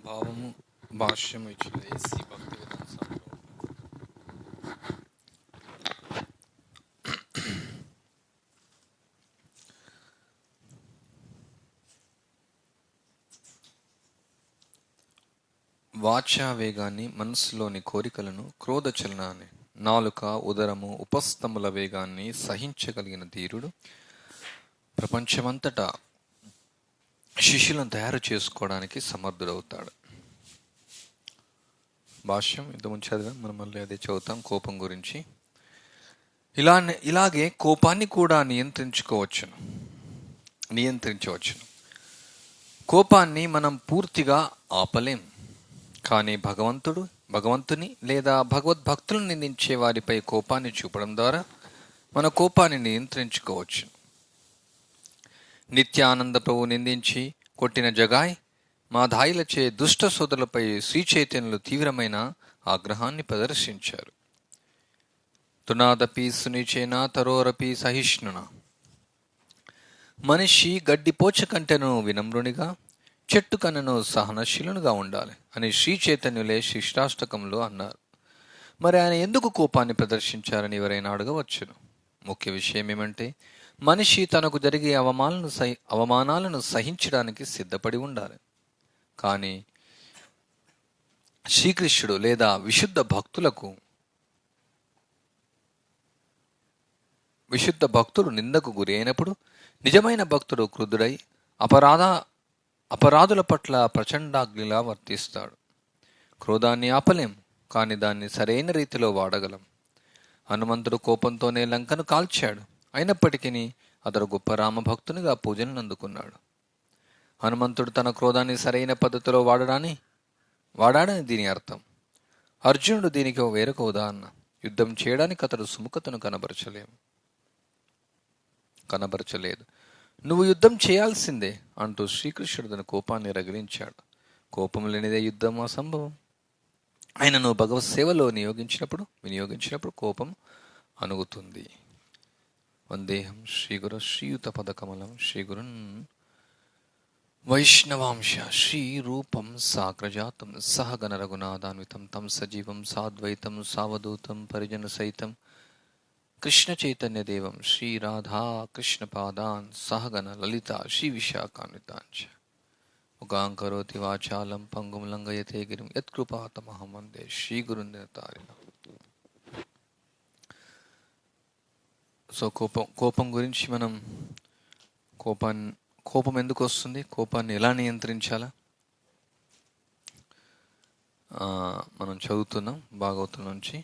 భావము భాష్యము ఇచ్చినది శ్రీ భక్తి వేదాంత స్వామి. వాచా వేగాన్ని, మనస్సులోని కోరికలను, క్రోధ చలనాన్ని, నాలుక, ఉదరము, ఉపస్థముల వేగాన్ని సహించగలిగిన ధీరుడు ప్రపంచమంతటా శిష్యులను తయారు చేసుకోవడానికి సమర్థుడవుతాడు. భాష్యం ఇంతకుముందు చదివాం, మనం మళ్ళీ అదే చదువుతాం. కోపం గురించి ఇలాగే కోపాన్ని కూడా నియంత్రించవచ్చును. కోపాన్ని మనం పూర్తిగా ఆపలేం, కానీ భగవంతుని లేదా భగవద్భక్తులను నిందించే వారిపై కోపాన్ని చూపడం ద్వారా మన కోపాన్ని నియంత్రించుకోవచ్చు. నిత్యానంద ప్రభు నిందించి కొట్టిన జగాయ్ మాధాయిలచే దుష్ట సోదరులపై శ్రీ చైతన్యులు తీవ్రమైన ఆగ్రహాన్ని ప్రదర్శించారు. తునాదపి సునిచేనా తరోరపి సహిష్ణున. మనిషి గడ్డిపోచ కంటెను వినమ్రునిగా, చెట్టు కన్నను సహనశీలునిగా ఉండాలి అని శ్రీ చైతన్యులే శిష్టాష్టకంలో అన్నారు. మరి ఆయన ఎందుకు కోపాన్ని ప్రదర్శించారని ఎవరైనా అడగవచ్చును. ముఖ్య విషయం ఏమంటే, మనిషి తనకు జరిగే అవమానాలను సహించడానికి సిద్ధపడి ఉండాలి. కానీ శ్రీకృష్ణుడు లేదా విశుద్ధ భక్తుడు నిందకు గురి అయినప్పుడు నిజమైన భక్తుడు క్రుద్ధుడై అపరాధుల పట్ల ప్రచండాగ్నిలా వర్తిస్తాడు. క్రోధాన్ని ఆపలేం, కానీ దాన్ని సరైన రీతిలో వాడగలం. హనుమంతుడు కోపంతోనే లంకను కాల్చాడు. అయినప్పటికీ అతడు గొప్ప రామభక్తునిగా పూజలను అందుకున్నాడు. హనుమంతుడు తన క్రోధాన్ని సరైన పద్ధతిలో వాడాడని దీని అర్థం. అర్జునుడు దీనికి వేరొక ఉదాహరణ. యుద్ధం చేయడానికి అతడు సుముఖతను కనబరచలేదు. నువ్వు యుద్ధం చేయాల్సిందే అంటూ శ్రీకృష్ణుడు తన కోపాన్ని రగిలించాడు. కోపం లేనిదే యుద్ధం అసంభవం. ఆయనను భగవత్ సేవలో వినియోగించినప్పుడు కోపం అణుగుతుంది. వందేహం శ్రీగురు శ్రీయుత పదకమలం శ్రీగురున్ వైష్ణవాంశ శ్రీరూపం సాగ్రజాతం సహగణ రఘునాథాన్వితం తం సజీవం సాద్వైతం సావధూతం పరిజన సైతం కృష్ణ చైతన్య దేవం శ్రీ రాధా కృష్ణ పాదాన్ సహగణ లలిత శ్రీ విశాఖాన్వితాంచ ముఖాంకరోతి వాచాలం పంగుం లంఘయతే గిరిం యత్కృపాతమహం వందే శ్రీ గురుందినతారిణ. సో కోపం గురించి మనం కోపం ఎందుకు వస్తుంది, కోపాన్ని ఎలా నియంత్రించాలా మనం చదువుతున్నాం భాగవతం నుంచి.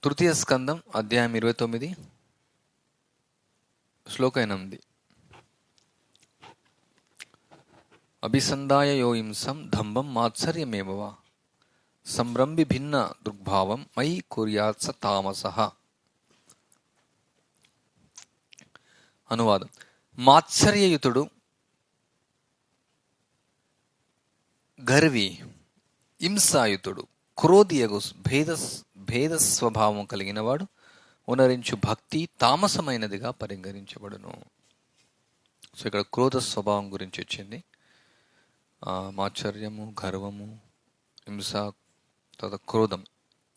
తృతీయ స్కందం అధ్యాయం 29 శ్లోకం 8. అభిసందాయ యోయింసం దంభం మాత్సర్యమేవవా సంరంభి భిన్న దృగ్భావం మయి కుర్యాత్స తామసః. అనువాదం: మాత్సర్యయుతుడు, గర్వి, హింసాయుతుడు, క్రోధియగు భేద స్వభావం కలిగిన వాడు ఉనరించు భక్తి తామసమైనదిగా పరిగణించబడును. సో ఇక్కడ క్రోధ స్వభావం గురించి వచ్చింది. మాత్సర్యము, గర్వము, హింస, తర్వాత క్రోధం,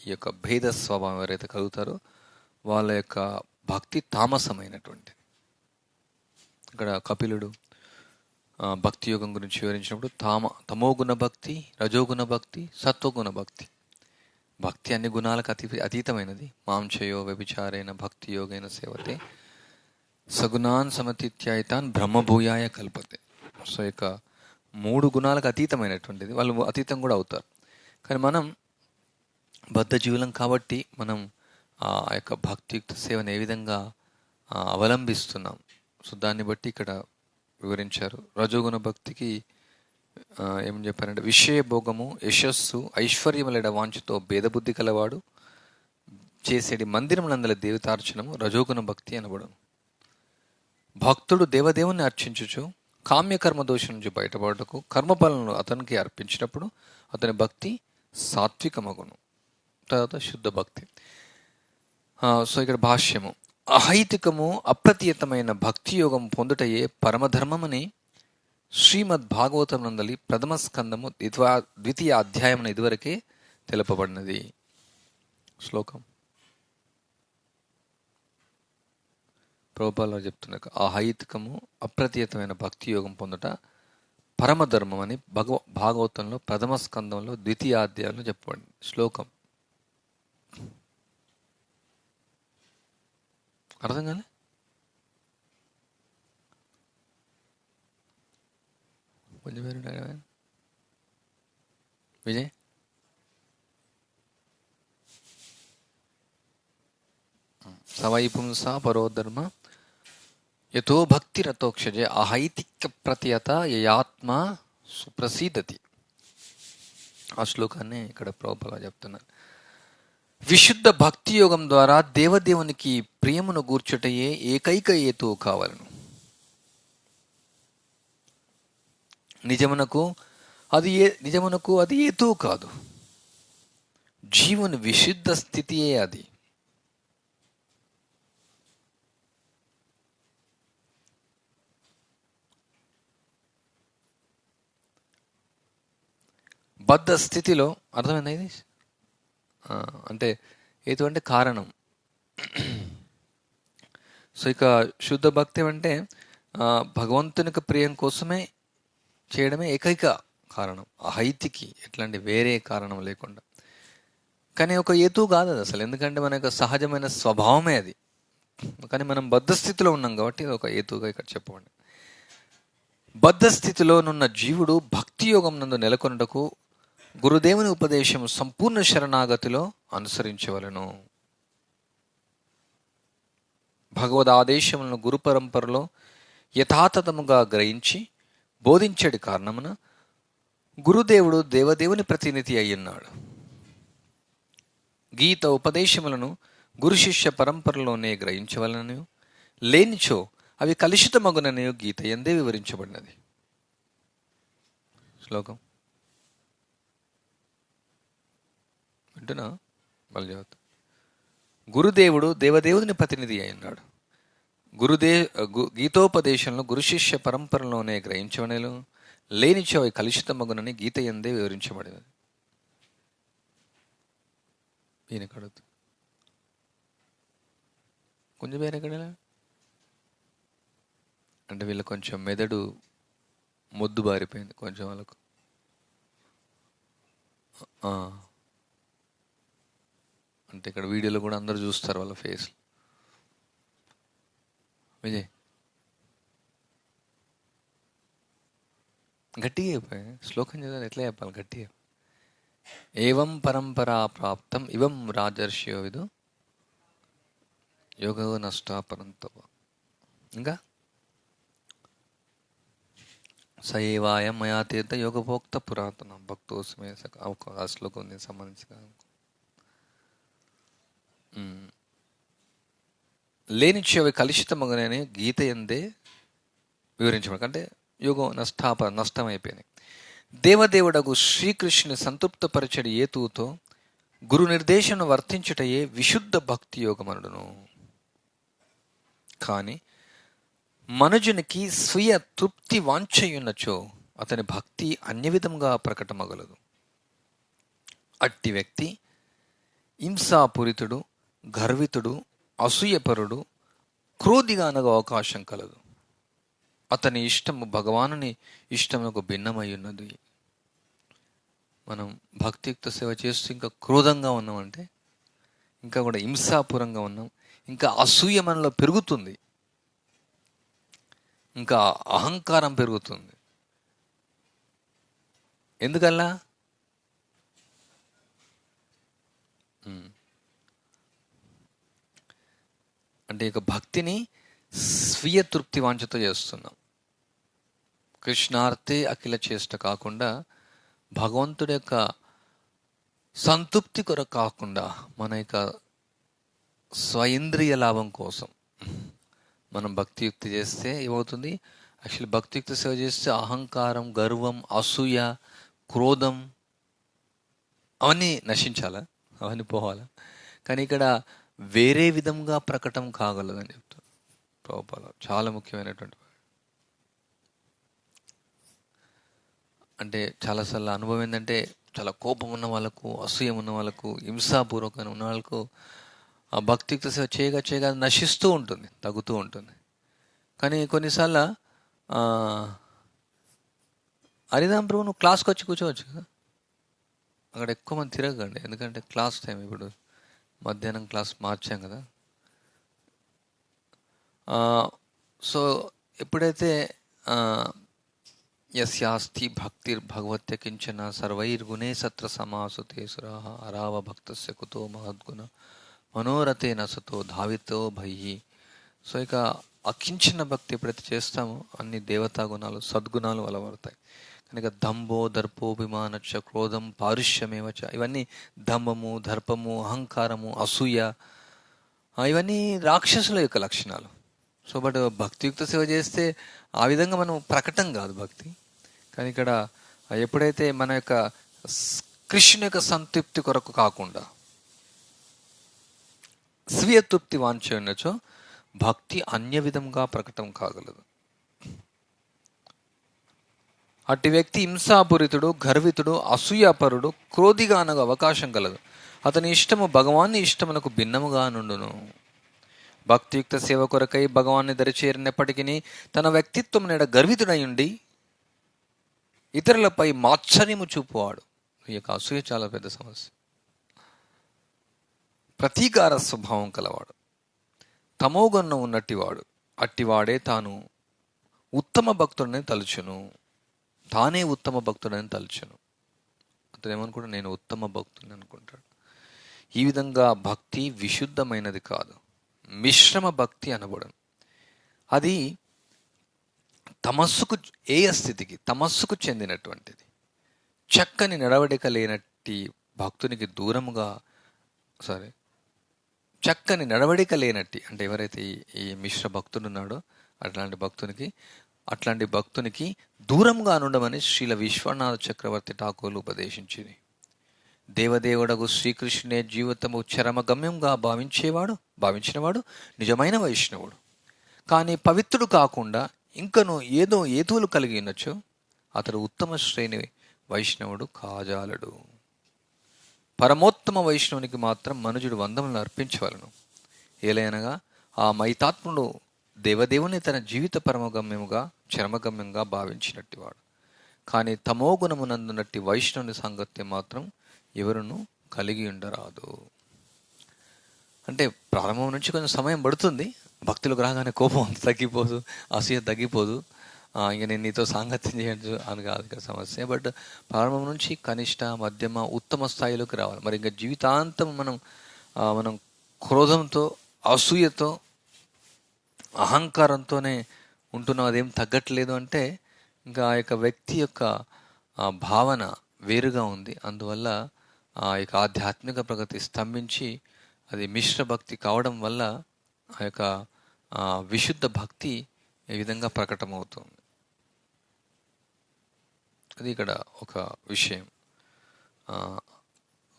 ఈ యొక్క భేద స్వభావం ఎవరైతే కలుగుతారో వాళ్ళ యొక్క భక్తి తామసమైనటువంటి. ఇక్కడ కపిలుడు భక్తి యోగం గురించి వివరించినప్పుడు తమోగుణ భక్తి, రజోగుణ భక్తి, సత్వగుణ భక్తి. భక్తి అన్ని గుణాలకు అతీతమైనది. మాంచయో వ్యభిచారైన భక్తి యోగైన సేవతే సగుణాన్ సమతిత్యాయితాన్ బ్రహ్మభూయాయ కల్పతే. సో ఇక 3 గుణాలకు అతీతమైనటువంటిది. వాళ్ళు అతీతం కూడా అవుతారు. కానీ మనం బద్ధ జీవులం కాబట్టి మనం ఆ యొక్క భక్తియుక్త సేవను ఏ విధంగా అవలంబిస్తున్నాం, సో దాన్ని బట్టి ఇక్కడ వివరించారు. రజోగుణ భక్తికి ఏమని చెప్పారంటే, విషయ భోగము, యశస్సు, ఐశ్వర్యములెడ వాంఛతో భేదబుద్ధి కలవాడు చేసేది మందిరములందల దేవతార్చనము రజోగుణ భక్తి అనబడును. భక్తుడు దేవదేవుని అర్చించుచు కామ్యకర్మ దోషం నుంచి బయటపడటకు కర్మఫలను అతనికి అర్పించినప్పుడు అతని భక్తి సాత్వికమగును. తర్వాత శుద్ధ భక్తి. సో ఇక్కడ భాష్యము: అహైతికము అప్రతియతమైన భక్తి యోగం పొందుటయే పరమధర్మమని శ్రీమద్ భాగవతం నందలి ప్రథమ స్కందము ద్వితీయ అధ్యాయం ఇదివరకే తెలుపబడినది. శ్లోకం ప్రభుపాల చెప్తున్నారు, ఆ హైతికము అప్రతిహతమైన భక్తి యోగం పొందుట పరమధర్మం అని భాగవతంలో ప్రథమ స్కందంలో ద్వితీయ అధ్యాయంలో చెప్పబడింది. శ్లోకం అర్థం కాలే? కొంచెం పేరు విజయ్ సవై పుంస పరోధర్మ యతో భక్తిరతోక్షజే అహైతిక ప్రతియత యయాత్మ సుప్రసీదతి. ఆ శ్లోకాన్ని ఇక్కడ ప్రభుపాల చెప్తున్నారు. విశుద్ధ భక్తి యోగం ద్వారా దేవదేవునికి ప్రియమును గూర్చుటయే ఏకైక హేతువు కావలను. నిజమునకు అది హేతువు కాదు, జీవుని విశుద్ధ స్థితియే అది. బద్ధ స్థితిలో అర్థమైంది ఇది. అంటే హేతు అంటే కారణం. సో ఇక శుద్ధ భక్తి అంటే భగవంతునికి ప్రియం కోసమే చేయడమే ఏకైక కారణం. అహైతికి ఎట్లాంటి వేరే కారణం లేకుండా. కానీ ఒక హేతు కాదు అది అసలు, ఎందుకంటే మన యొక్క సహజమైన స్వభావమే అది. కానీ మనం బద్ధ స్థితిలో ఉన్నాం కాబట్టి ఇది ఒక హేతుగా ఇక్కడ చెప్పండి. బద్ధ స్థితిలో నున్న జీవుడు భక్తి యోగం నందు నెలకొనుటకు గురుదేవుని ఉపదేశం సంపూర్ణ శరణాగతిలో అనుసరించవలను. భగవద్ ఆదేశములను గురు పరంపరలో యథాతథముగా గ్రహించి బోధించడి కారణమున గురుదేవుడు దేవదేవుని ప్రతినిధి అయ్యున్నాడు. గీత ఉపదేశములను గురు శిష్య పరంపరలోనే గ్రహించవలనని, లేనిచో అవి కలుషితమగునని గీత యందే వివరించబడినది. శ్లోకం వింటున్నా మళ్ళీ గురుదేవుడు దేవదేవుని ప్రతినిధి అయినాడు. గీతోపదేశంలో గురు శిష్య పరంపరలోనే గ్రహించవనలు, లేనిచో అవి కలుషితమగునని గీత యందే వివరించబడినది. ఈయన కడదు కొంచెం వేరే కడలా అంటే వీళ్ళు కొంచెం మెదడు మొద్దు బారిపోయింది కొంచెం వాళ్ళకు. అంటే ఇక్కడ వీడియోలో కూడా అందరూ చూస్తారు వాళ్ళ ఫేస్. విజయ్ గట్టిగా చెప్పాయి. శ్లోకం చదివాలి ఎట్లా చెప్పాలి గట్టిగా. ఏవం పరంపరా ప్రాప్తం ఇవం రాజర్షియో విదు యోగ నష్టాపరంతవ. ఇంకా సయేవాయం మయా తీర్థ యోగభోక్త పురాతన భక్తోస్మే ఆ శ్లోకం దీనికి సంబంధించిన లేనిచో అవి కలుషితమగునని గీత యందే వివరించబడి, అంటే యోగం నష్టమైపోయినాయి. దేవదేవుడగు శ్రీకృష్ణుని సంతృప్తపరచడి హేతువుతో గురు నిర్దేశను వర్తించుటయే విశుద్ధ భక్తి యోగమనుడును. కానీ మనుజునికి స్వీయ తృప్తి వాంఛయున్నచో అతని భక్తి అన్య విధంగా ప్రకటమగలదు. అట్టి వ్యక్తి హింసాపూరితుడు, గర్వితుడు, అసూయపరుడు, క్రోధిగా అనగా అవకాశం కలదు. అతని ఇష్టము భగవానుని ఇష్టమునకు భిన్నమై ఉన్నది. మనం భక్తియుక్త సేవ చేస్తూ ఇంకా క్రోధంగా ఉన్నామంటే, ఇంకా కూడా హింసాపూరంగా ఉన్నాం, ఇంకా అసూయ మనలో పెరుగుతుంది, ఇంకా అహంకారం పెరుగుతుంది. ఎందుకల్లా? అంటే ఇక భక్తిని స్వీయ తృప్తి వాంఛతో చేస్తున్నాం. కృష్ణార్థే అఖిల చేష్ట కాకుండా, భగవంతుడి యొక్క సంతృప్తి కొరకు కాకుండా, మన యొక్క స్వయింద్రియ లాభం కోసం మనం భక్తియుక్తి చేస్తే ఏమవుతుంది? యాక్చువల్లీ భక్తియుక్తి సేవ చేస్తే అహంకారం, గర్వం, అసూయ, క్రోధం అవన్నీ నశించాలా, అవన్నీ పోవాలా. కానీ ఇక్కడ వేరే విధంగా ప్రకటన కాగలదని చెప్తారు ప్రభుపాద. చాలా ముఖ్యమైనటువంటి అంటే చాలాసార్లు అనుభవం ఏంటంటే, చాలా కోపం ఉన్న వాళ్ళకు, అసూయ ఉన్న వాళ్ళకు, హింసాపూర్వకంగా ఉన్న వాళ్ళకు ఆ భక్తియుక్త సేవ చేయగా చేయగా అది నశిస్తూ ఉంటుంది, తగ్గుతూ ఉంటుంది. కానీ కొన్నిసార్లు హరిదాం ప్రభు నువ్వు క్లాస్కి వచ్చి కూర్చోవచ్చు కదా, అక్కడ ఎక్కువ మంది తిరగండి, ఎందుకంటే క్లాస్ టైం ఇప్పుడు మధ్యాహ్నం క్లాస్ మార్చాం కదా. సో ఎప్పుడైతే యస్యాస్తి భక్తిర్భగవత్య కించన సర్వైర్గుణే సత్ర సమాసుతేసురా అరావ భక్తస్య కుతో మహద్గుణ మనోరథే నసతో ధావితో భయ్యి. సో ఇక అకించిన భక్తి ఎప్పుడైతే చేస్తామో అన్ని దేవతా గుణాలు సద్గుణాలు అలవడతాయి. కనుక దంభో దర్పోభిమానచ్చ క్రోధం పారుష్యమేవచ, ఇవన్నీ దంభము, దర్పము, అహంకారము, అసూయ, ఇవన్నీ రాక్షసుల యొక్క లక్షణాలు. సో బట్ భక్తియుక్త సేవ చేస్తే ఆ విధంగా మనం ప్రకటన కాదు భక్తి. కానీ ఇక్కడ ఎప్పుడైతే మన యొక్క కృష్ణుని యొక్క సంతృప్తి కొరకు కాకుండా స్వీయ తృప్తి వాంఛ ఉన్నచో భక్తి అన్య విధంగా ప్రకటన కాగలదు. అట్టి వ్యక్తి హింసాపూరితుడు, గర్వితుడు, అసూయాపరుడు, క్రోధిగా అనగా అవకాశం కలదు. అతని ఇష్టము భగవాన్ని ఇష్టమునకు భిన్నముగా నుండును. భక్తియుక్త సేవ కొరకై భగవాన్ని దరిచేరినప్పటికీ తన వ్యక్తిత్వం నేడ గర్వితుడయుండి ఇతరులపై మాత్సర్యము చూపువాడు. ఈ యొక్క అసూయ చాలా పెద్ద సమస్య. ప్రతీకార స్వభావం కలవాడు, తమోగుణం ఉన్నట్టివాడు. అట్టివాడే తాను ఉత్తమ భక్తుడని తలుచును, తానే ఉత్తమ భక్తుడని తలుచును. అతను ఏమనుకుంటా, నేను ఉత్తమ భక్తుడిని అనుకుంటాడు. ఈ విధంగా భక్తి విశుద్ధమైనది కాదు, మిశ్రమ భక్తి అనబడను. అది తమస్సుకు స్థితికి తమస్సుకు చెందినటువంటిది. చక్కని నడవడిక లేనట్టి భక్తునికి దూరముగా చక్కని నడవడిక లేనట్టి అంటే ఎవరైతే ఈ మిశ్ర భక్తుడు ఉన్నాడో అట్లాంటి భక్తునికి దూరంగా ఉండమని శ్రీల విశ్వనాథ చక్రవర్తి ఠాకూర్లు ఉపదేశించింది. దేవదేవుడగు శ్రీకృష్ణునే జీవితము చరమగమ్యంగా భావించినవాడు నిజమైన వైష్ణవుడు. కానీ పవిత్రుడు కాకుండా ఇంకను ఏదో ఏతువులు కలిగి ఉండొచ్చు, అతడు ఉత్తమ శ్రేణి వైష్ణవుడు కాజాలడు. పరమోత్తమ వైష్ణవునికి మాత్రం మనుజుడు వందములను అర్పించవలను. ఏలైనగా ఆ మైతాత్ముడు దేవదేవుని తన జీవిత పరమగమ్యముగా చరమగమ్యంగా భావించినట్టివాడు. కానీ తమోగుణమునందునట్టి వైష్ణవుని సాంగత్యం మాత్రం ఎవరును కలిగి ఉండరాదు. అంటే ప్రారంభం నుంచి కొంచెం సమయం పడుతుంది. భక్తులకు రాగానే కోపం అంత తగ్గిపోదు, అసూయ తగ్గిపోదు, ఇంక నేను నీతో సాంగత్యం చేయొచ్చు అని కాదు ఇక్కడ సమస్య. బట్ ప్రారంభం నుంచి కనిష్ట, మధ్యమ, ఉత్తమ స్థాయిలోకి రావాలి. మరి ఇంకా జీవితాంతం మనం క్రోధంతో, అసూయతో, అహంకారంతోనే ఉంటున్నాం, అదేం తగ్గట్లేదు అంటే ఇంకా ఆ యొక్క వ్యక్తి యొక్క భావన వేరుగా ఉంది. అందువల్ల ఆ యొక్క ఆధ్యాత్మిక ప్రగతి స్తంభించి అది మిశ్ర భక్తి కావడం వల్ల ఆ యొక్క విశుద్ధ భక్తి ఈ విధంగా ప్రకటమవుతుంది. అది ఇక్కడ ఒక విషయం.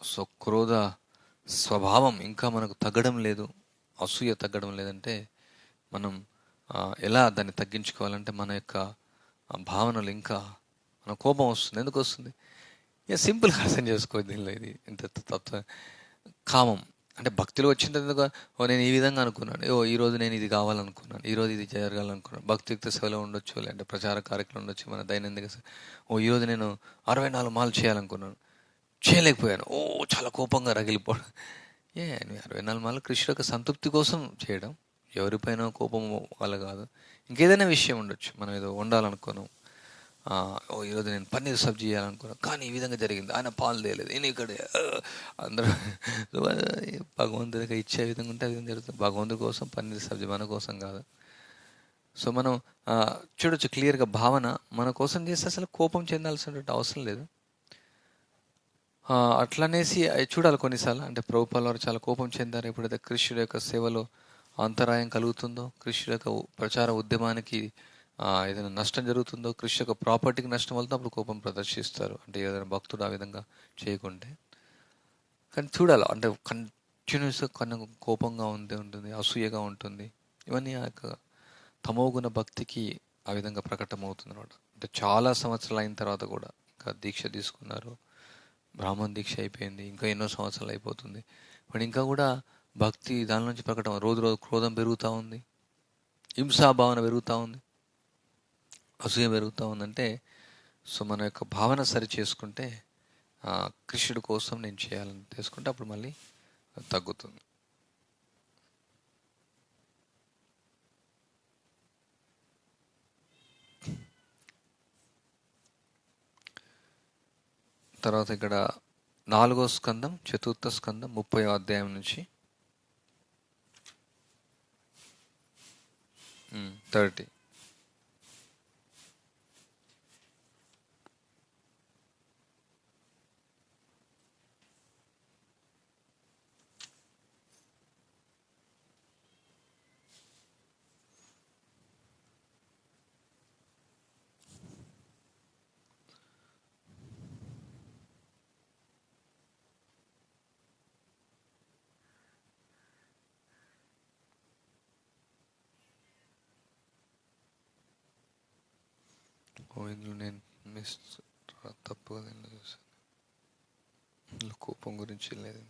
సో క్రోధ స్వభావం ఇంకా మనకు తగ్గడం లేదు, అసూయ తగ్గడం లేదంటే మనం ఎలా దాన్ని తగ్గించుకోవాలంటే మన యొక్క భావనలు ఇంకా మన కోపం వస్తుంది. ఎందుకు వస్తుంది? ఇక సింపుల్గా అర్థం చేసుకోవద్దు దీనిలో. ఇది ఇంత తత్వ కామం అంటే భక్తిలో వచ్చిన ఎందుకు నేను ఈ విధంగా అనుకున్నాను, ఈరోజు నేను ఇది కావాలనుకున్నాను, ఈరోజు ఇది జరగాలనుకున్నాను. భక్తియుక్త సేవలో ఉండొచ్చు, లేదంటే ప్రచార కార్యక్రమం ఉండొచ్చు, మన దైనందిక ఈరోజు నేను 64 మాలు చేయాలనుకున్నాను, చేయలేకపోయాను, చాలా కోపంగా రగిలిపోవడం. నువ్వు 64 మాలు కృష్ణ యొక్క సంతృప్తి కోసం చేయడం, ఎవరిపైన కోపం వల్ల కాదు. ఇంకేదైనా విషయం ఉండొచ్చు, మనం ఏదో వండాలనుకున్నాం, ఈరోజు నేను పన్నీర్ సబ్జీ చేయాలనుకున్నాను, కానీ ఈ విధంగా జరిగింది, ఆయన పాలు తేలేదు, నేను ఇక్కడ అందరూ భగవంతుడికి ఇచ్చే విధంగా ఉంటే అది జరుగుతుంది. భగవంతుడి కోసం పన్నీర్ సబ్జీ, మన కోసం కాదు. సో మనం చూడొచ్చు క్లియర్గా భావన మన కోసం చేస్తే అసలు కోపం చెందాల్సినటువంటి అవసరం లేదు. అట్లనేసి చూడాలి కొన్నిసార్లు. అంటే ప్రభుపాల్ వారు చాలా కోపం చెందారు ఎప్పుడైతే కృష్ణుడి యొక్క సేవలో అంతరాయం కలుగుతుందో, కృష్ణుడి యొక్క ప్రచార ఉద్యమానికి ఏదైనా నష్టం జరుగుతుందో, కృష్ణ యొక్క ప్రాపర్టీకి నష్టం వెళ్తే అప్పుడు కోపం ప్రదర్శిస్తారు. అంటే ఏదైనా భక్తుడు ఆ విధంగా చేయకుంటే. కానీ చూడాలి, అంటే కంటిన్యూస్గా కోపంగా ఉంటుంది, అసూయగా ఉంటుంది. ఇవన్నీ ఆ యొక్క తమోగుణ భక్తికి ఆ విధంగా ప్రకటమవుతుంది అనమాట. అంటే చాలా సంవత్సరాలు అయిన తర్వాత కూడా దీక్ష తీసుకున్నారు, బ్రాహ్మణ దీక్ష అయిపోయింది, ఇంకా ఎన్నో సంవత్సరాలు అయిపోతుంది, బట్ ఇంకా కూడా భక్తి దాని నుంచి ప్రకటన, రోజు రోజు క్రోధం పెరుగుతూ ఉంది, హింసాభావన పెరుగుతూ ఉంది, అసూయ పెరుగుతూ ఉందంటే, సో మన యొక్క భావన సరి చేసుకుంటే కృష్ణుడి కోసం నేను చేయాలని తెలుసుకుంటే అప్పుడు మళ్ళీ తగ్గుతుంది. తర్వాత ఇక్కడ 4వ స్కందం, చతుర్థ స్కందం 30వ అధ్యాయం నుంచి 30. ఇందులో నేను తప్పుగా చూసాను, ఇందులో కోపం గురించి లేదు.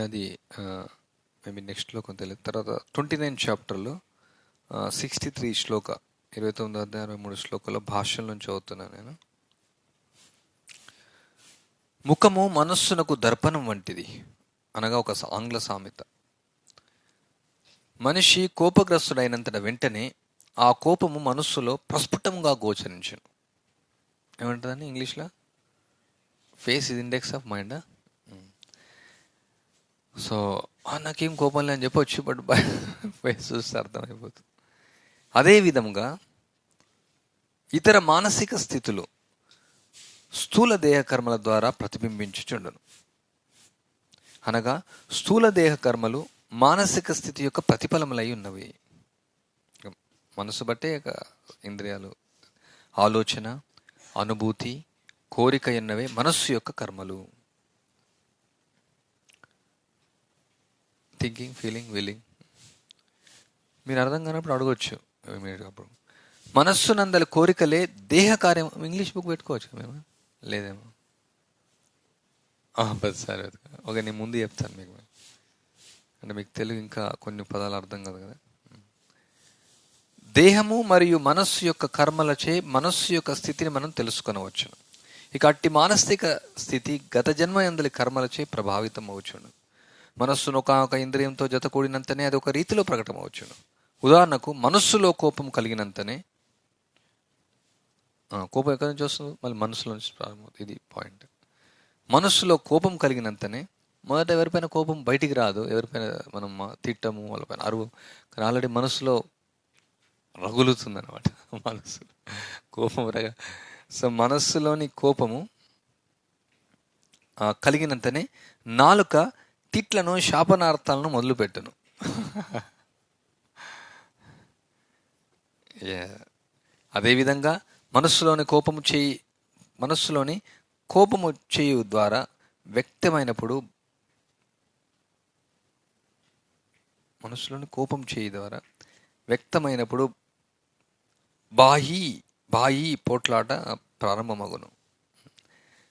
అది మేబీ నెక్స్ట్లో కొంత తెలియదు. తర్వాత 29 చాప్టర్లో 63 శ్లోక, 29 అధ్యాయం 23 శ్లోకాల భాషల నుంచి చదువుతున్నాను నేను. ముఖము మనస్సునకు దర్పణం వంటిది అనగా ఒక ఆంగ్ల సామెత. మనిషి కోపగ్రస్తుడైనంతట వెంటనే ఆ కోపము మనస్సులో ప్రస్ఫుటంగా గోచరించును. ఏమంటుందని ఇంగ్లీష్లో? Face is index of mind. So నాకేం కోపం లేదని చెప్పొచ్చు, బట్ ఫేస్ చూస్తే అర్థమైపోతుంది. అదేవిధంగా ఇతర మానసిక స్థితులు స్థూల దేహ కర్మల ద్వారా ప్రతిబింబించుచుండును. అనగా స్థూల దేహ కర్మలు మానసిక స్థితి యొక్క ప్రతిఫలములై ఉన్నవి. మనసు బట్టే ఇంద్రియాలు, ఆలోచన, అనుభూతి, కోరిక ఎన్నవే మనస్సు యొక్క కర్మలు. Thinking, feeling, willing. మీరు అర్థం కానప్పుడు అడగవచ్చు అప్పుడు. మనస్సు నందలి కోరికలే దేహ కార్యం. ఇంగ్లీష్ బుక్ పెట్టుకోవచ్చు మేము, లేదేమో? సరే, ఓకే, నేను ముందు చెప్తాను మీకు, అంటే మీకు తెలుగు ఇంకా కొన్ని పదాలు అర్థం కాదు కదా. దేహము మరియు మనస్సు యొక్క కర్మలచే మనస్సు యొక్క స్థితిని మనం తెలుసుకొనవచ్చు. ఇక అట్టి మానసిక స్థితి గత జన్మ యందలి కర్మలచే ప్రభావితం అవుచును. మనస్సును ఒక ఇంద్రియంతో జత కూడినంతనే అది ఒక రీతిలో ప్రకటమవచ్చును. ఉదాహరణకు మనస్సులో కోపం కలిగినంతనే, కోపం ఎక్కడి నుంచి వస్తుంది? మళ్ళీ మనస్సులో నుంచి ప్రారంభమవుతుంది. ఇది పాయింట్. మనస్సులో కోపం కలిగినంతనే, మొదట ఎవరిపైన కోపం బయటికి రాదు, ఎవరిపైన మనం తిట్టము, వాళ్ళపైన అరువు, కానీ ఆల్రెడీ మనస్సులో రగులుతుంది అనమాట. మనస్సు కోపం సో మనస్సులోని కోపము కలిగినంతనే నాలుక తిట్లను, శాపనార్థాలను మొదలుపెట్టును. అదేవిధంగా మనస్సులోని కోపము చేయు ద్వారా వ్యక్తమైనప్పుడు బాహి పోట్లాట ప్రారంభమగును.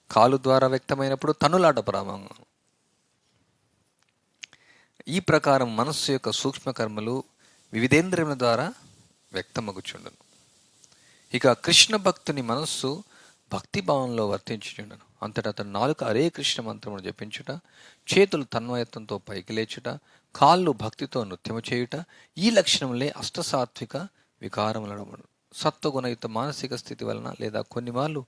కాలు ద్వారా వ్యక్తమైనప్పుడు తనులాట ప్రారంభమగును. ఈ ప్రకారం మనస్సు యొక్క సూక్ష్మకర్మలు వివిధేంద్రియముల ద్వారా వ్యక్తమగుచుండును. ఇక కృష్ణ భక్తుని మనస్సు భక్తిభావంలో వర్తించుచుండును. అంతటా అతను నాలుక హరే కృష్ణ మంత్రమును జపించుట, చేతులు తన్మయత్వంతో పైకి లేచుట, కాళ్ళు భక్తితో నృత్యము చేయుట, ఈ లక్షణములే అష్టసాత్విక వికారములను. సత్వగుణయుక్త మానసిక స్థితి వలన లేదా కొన్ని వాళ్ళు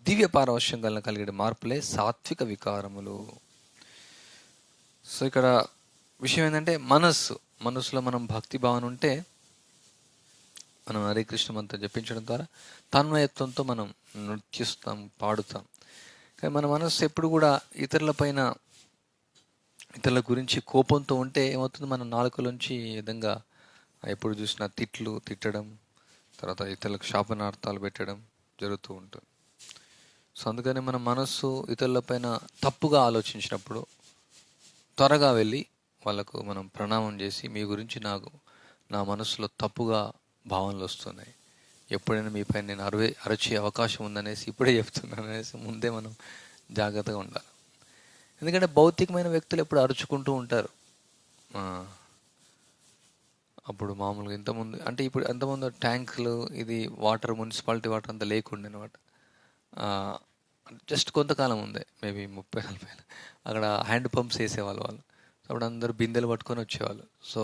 దివ్య పారవశ్యం వలన కలిగే మార్పులే సాత్విక వికారములు. సో ఇక్కడ విషయం ఏంటంటే, మనస్సులో మనం భక్తి భావన ఉంటే మనం హరే కృష్ణ మంత్రం జపించడం ద్వారా తన్మయత్వంతో మనం నృత్యిస్తాం, పాడుతాం. కానీ మన మనస్సు ఎప్పుడు కూడా ఇతరుల గురించి కోపంతో ఉంటే ఏమవుతుంది? మన నాలుకలోంచి ఈ విధంగా ఎప్పుడు చూసినా తిట్టడం, తర్వాత ఇతరులకు శాపనార్థాలు పెట్టడం జరుగుతూ ఉంటుంది. సో అందుకని మన మనస్సు ఇతరులపైన తప్పుగా ఆలోచించినప్పుడు త్వరగా వెళ్ళి వాళ్ళకు మనం ప్రణామం చేసి, మీ గురించి నా మనసులో తప్పుగా భావనలు వస్తున్నాయి, ఎప్పుడైనా మీపై నేను అరచే అవకాశం ఉందనేసి ఇప్పుడే చెప్తున్నాను అనేసి ముందే మనం జాగ్రత్తగా ఉండాలి. ఎందుకంటే భౌతికమైన వ్యక్తులు ఎప్పుడు అరుచుకుంటూ ఉంటారు. అప్పుడు మామూలుగా ఇంతకుముందు అంటే ఇప్పుడు అంతకుముందు ట్యాంకులు, ఇది వాటర్, మున్సిపాలిటీ వాటర్ అంతా లేకుండే అనమాట. జస్ట్ కొంతకాలం ఉందే, మేబీ 30-40 అక్కడ హ్యాండ్ పంప్స్ వేసేవాళ్ళు వాళ్ళు. అప్పుడు అందరూ బిందెలు పట్టుకొని వచ్చేవాళ్ళు. సో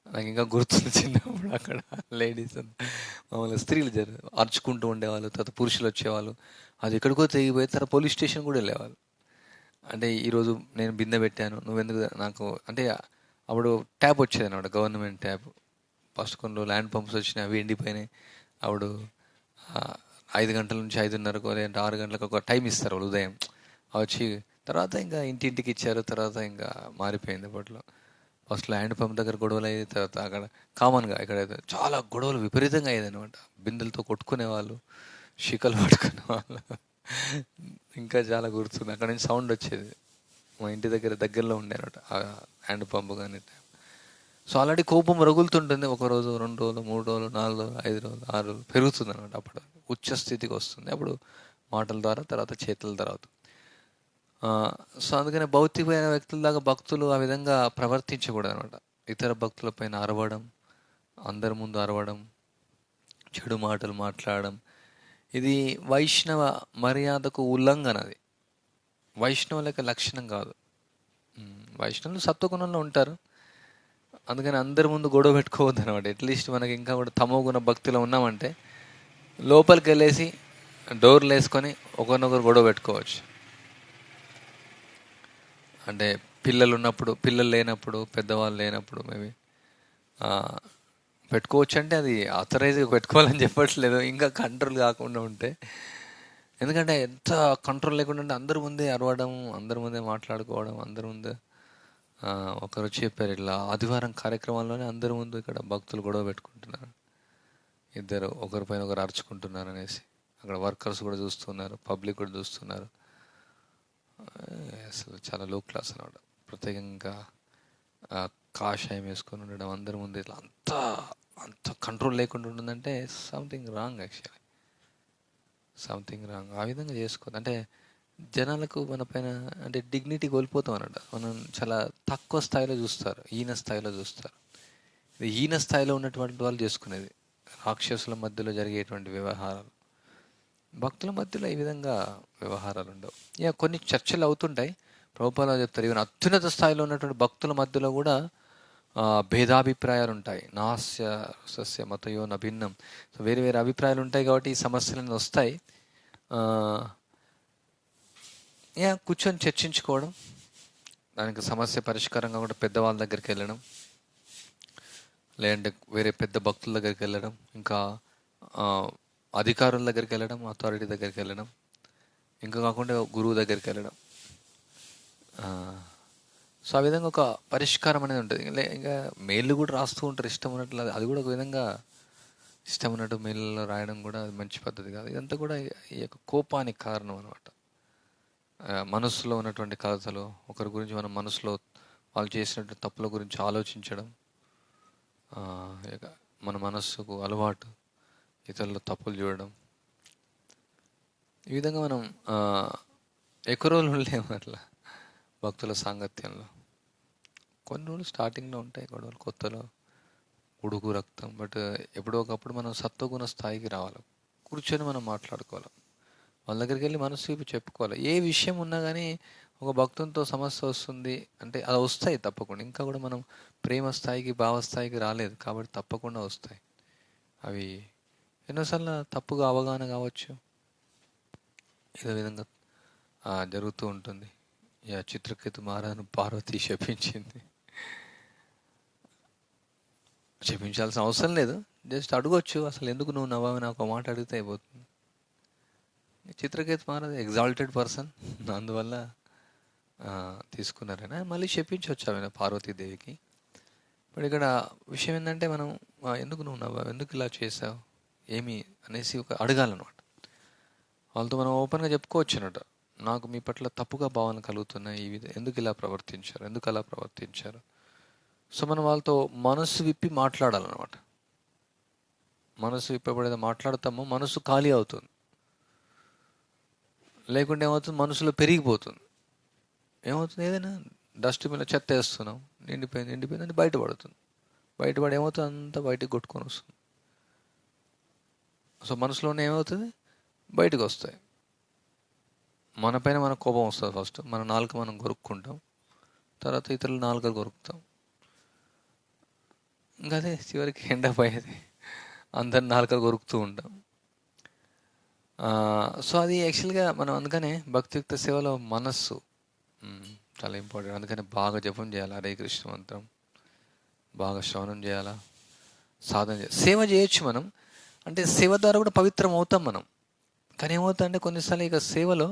నాకు ఇంకా గుర్తుంది చిన్నప్పుడు అక్కడ లేడీస్ మామూలుగా స్త్రీలు అరుచుకుంటూ ఉండేవాళ్ళు, తర్వాత పురుషులు వచ్చేవాళ్ళు. అది ఎక్కడికో తెగిపోయి తర్వాత పోలీస్ స్టేషన్ కూడా వెళ్ళేవాళ్ళు. అంటే ఈరోజు నేను బిందె పెట్టాను, నువ్వెందుకు నాకు అంటే అప్పుడు ట్యాప్ వచ్చేది అనమాట, గవర్నమెంట్ ట్యాప్. ఫస్ట్ కొన్ని రోజులు హ్యాండ్ పంప్స్ వచ్చినాయి, అవి ఎండిపోయినాయి. అప్పుడు 5 గంటల నుంచి 5:30 లేదంటే 6 గంటలకు ఒక టైం ఇస్తారు వాళ్ళు ఉదయం. వచ్చి తర్వాత ఇంకా ఇంటింటికి ఇచ్చారు. తర్వాత ఇంకా మారిపోయింది అప్పట్లో. ఫస్ట్లో హ్యాండ్ పంప్ దగ్గర గొడవలు అయ్యేది, తర్వాత అక్కడ కామన్గా ఇక్కడ చాలా గొడవలు విపరీతంగా అయ్యేది అనమాట. బిందెలతో కొట్టుకునే వాళ్ళు, షికలు పట్టుకునే వాళ్ళు. ఇంకా చాలా గుర్తుంది. అక్కడ నుంచి సౌండ్ వచ్చేది. మా ఇంటి దగ్గరలో ఉండే అనమాట ఆ హ్యాండ్ పంప్ కానీ. సో ఆల్రెడీ కోపం రగులుతుంటుంది. 1 రోజు, 2 రోజులు, 3 రోజులు, 4 రోజులు, 5 రోజులు, 6 రోజులు పెరుగుతుంది అనమాట. అప్పుడు ఉచ్చ స్థితికి వస్తుంది. అప్పుడు మాటల ద్వారా, తర్వాత చేతుల తర్వాత. సో అందుకనే భౌతికమైన వ్యక్తుల దాకా భక్తులు ఆ విధంగా ప్రవర్తించకూడదు అనమాట. ఇతర భక్తుల పైన అరవడం, అందరి ముందు అరవడం, చెడు మాటలు మాట్లాడడం, ఇది వైష్ణవ మర్యాదకు ఉల్లంఘన. అది వైష్ణవుల యొక్క లక్షణం కాదు. వైష్ణవులు సత్వగుణంలో ఉంటారు, అందుకని అందరి ముందు గొడవ పెట్టుకోవద్దు అనమాట. అట్లీస్ట్ మనకి ఇంకా కూడా తమో గుణ భక్తిలో ఉన్నామంటే లోపలికి వెళ్ళేసి డోర్లు వేసుకొని ఒకరినొకరు గొడవ పెట్టుకోవచ్చు. అంటే పిల్లలు లేనప్పుడు, పెద్దవాళ్ళు లేనప్పుడు మేబీ పెట్టుకోవచ్చు. అంటే అది ఆథరైజ్గా పెట్టుకోవాలని చెప్పట్లేదు, ఇంకా కంట్రోల్ కాకుండా ఉంటే. ఎందుకంటే ఎంత కంట్రోల్ లేకుండా ఉంటే అందరి ముందే అరవడం, అందరి ముందే మాట్లాడుకోవడం, అందరి ముందే. ఒకరు చెప్పారు, ఇట్లా ఆదివారం కార్యక్రమాల్లోనే అందరి ముందు ఇక్కడ భక్తులు గొడవ పెట్టుకుంటున్నారు, ఇద్దరు ఒకరిపైన ఒకరు అరుచుకుంటున్నారు అనేసి. అక్కడ వర్కర్స్ కూడా చూస్తున్నారు, పబ్లిక్ కూడా చూస్తున్నారు. అసలు చాలా లో క్లాస్ అనమాట. ప్రత్యేకంగా కాషాయం వేసుకొని ఉండడం, అందరి ముందు ఇట్లా అంత కంట్రోల్ లేకుండా ఉంటుందంటే something wrong, actually something wrong. ఆ విధంగా చేసుకోవద్దు. అంటే జనాలకు మన పైన అంటే డిగ్నిటీ కోల్పోతాం అన్నట్టు. మనం చాలా తక్కువ స్థాయిలో చూస్తారు, హీన స్థాయిలో చూస్తారు. ఇది హీన స్థాయిలో ఉన్నటువంటి వాళ్ళు చేసుకునేది. రాక్షసుల మధ్యలో జరిగేటువంటి వ్యవహారాలు, భక్తుల మధ్యలో ఈ విధంగా వ్యవహారాలు ఉండవు. కొన్ని చర్చలు అవుతుంటాయి, ప్రభుపాద చెప్తారు. ఈవెన్ అత్యున్నత స్థాయిలో ఉన్నటువంటి భక్తుల మధ్యలో కూడా భేదాభిప్రాయాలు ఉంటాయి. నాస్య సస్య మతయో నభిన్నం. సో వేరే వేరే అభిప్రాయాలు ఉంటాయి కాబట్టి ఈ సమస్యలు వస్తాయి. కూర్చొని చర్చించుకోవడం, దానికి సమస్య పరిష్కారంగా కూడా పెద్దవాళ్ళ దగ్గరికి వెళ్ళడం, లేదంటే వేరే పెద్ద భక్తుల దగ్గరికి వెళ్ళడం, ఇంకా అధికారుల దగ్గరికి వెళ్ళడం, అథారిటీ దగ్గరికి వెళ్ళడం, ఇంకా కాకుండా గురువు దగ్గరికి వెళ్ళడం. సో ఆ విధంగా ఒక పరిష్కారం అనేది ఉంటుంది. ఇంకా మెయిల్ కూడా రాస్తూ ఉంటారు ఇష్టం ఉన్నట్లు. అది కూడా ఒక విధంగా ఇష్టం ఉన్నట్టు మెయిల్లో రాయడం కూడా అది మంచి పద్ధతి కాదు. ఇదంతా కూడా ఈ యొక్క కోపానికి కారణం అనమాట. మనస్సులో ఉన్నటువంటి కథలు, ఒకరి గురించి మన మనసులో వాళ్ళు చేసినటువంటి తప్పుల గురించి ఆలోచించడం, మన మనస్సుకు అలవాటు ఇతరుల తప్పులు చూడడం. ఈ విధంగా మనం ఎక్కువ రోజులు ఉండలేము అట్లా భక్తుల సాంగత్యంలో. కొన్ని రోజులు స్టార్టింగ్లో ఉంటాయి గొడవలు, కొత్తలో ఉడుకు రక్తం. బట్ ఎప్పుడో ఒకప్పుడు మనం సత్వగుణ స్థాయికి రావాలి, కూర్చొని మనం మాట్లాడుకోవాలి, వాళ్ళ దగ్గరికి వెళ్ళి మనసు చెప్పుకోవాలి. ఏ విషయం ఉన్నా కానీ ఒక భక్తునితో సమస్య వస్తుంది అంటే అది వస్తాయి తప్పకుండా. ఇంకా కూడా మనం ప్రేమ స్థాయికి, భావస్థాయికి రాలేదు కాబట్టి తప్పకుండా వస్తాయి. అవి ఎన్నోసార్లు తప్పుగా అవగాహన కావచ్చు, ఏదో విధంగా జరుగుతూ ఉంటుంది. చిత్రకేతు మహారాజును పార్వతి చెప్పించాల్సిన అవసరం లేదు, జస్ట్ అడగొచ్చు. అసలు ఎందుకు నువ్వు నవ్వావు, నాకు ఒక మాట అడిగితే అయిపోతుంది. చిత్రకేతు మహారాజ్ ఎగ్జాల్టెడ్ పర్సన్, అందువల్ల తీసుకున్నారైనా. మళ్ళీ చెప్పించవచ్చు ఆమె పార్వతీదేవికి. బట్ ఇక్కడ విషయం ఏంటంటే మనం ఎందుకు నువ్వు నవ్వావు, ఎందుకు ఇలా చేసావు, ఏమి అనేసి ఒక అడగాలన్నమాట. వాళ్ళతో మనం ఓపెన్గా చెప్పుకోవచ్చు అన్నట్టు, నాకు మీ పట్ల తప్పుగా భావన కలుగుతున్నాయి, ఎందుకు ఇలా ప్రవర్తించారు, ఎందుకు అలా ప్రవర్తించారు. సో మనం వాళ్ళతో మనసు విప్పి మాట్లాడాలన్నమాట. మనసు విప్పబడేది మాట్లాడతామో మనసు ఖాళీ అవుతుంది. లేకుంటే ఏమవుతుంది, మనసులో పెరిగిపోతుంది. ఏమవుతుంది, ఏదైనా డస్ట్బిన్లో చెత్త వేస్తున్నాం, నిండిపోయింది అంటే బయటపడుతుంది. బయటపడి ఏమవుతుంది, అంతా బయటకు కొట్టుకొని వస్తుంది. సో మనసులోనే ఏమవుతుంది, బయటకు వస్తాయి. మన పైన మనకు కోపం వస్తుంది. ఫస్ట్ మన నాలుక మనం కొరుక్కుంటాం, తర్వాత ఇతరుల నాలుకలు కొరుకుతాం. ఇంకా అదే చివరికి ఎండపోయేది, అందరి నాలుకలు కొరుకుతూ ఉంటాం. సో అది యాక్చువల్గా మనం అందుకనే భక్తియుక్త సేవలో మనస్సు చాలా ఇంపార్టెంట్. అందుకని బాగా జపం చేయాలి, హరే కృష్ణ మంత్రం బాగా శ్రవణం చేయాలా, సాధన చేయాలి. సేవ చేయొచ్చు మనం, అంటే సేవ ద్వారా కూడా పవిత్రం అవుతాం మనం. కానీ ఏమవుతుందంటే కొన్నిసార్లు ఇక సేవలో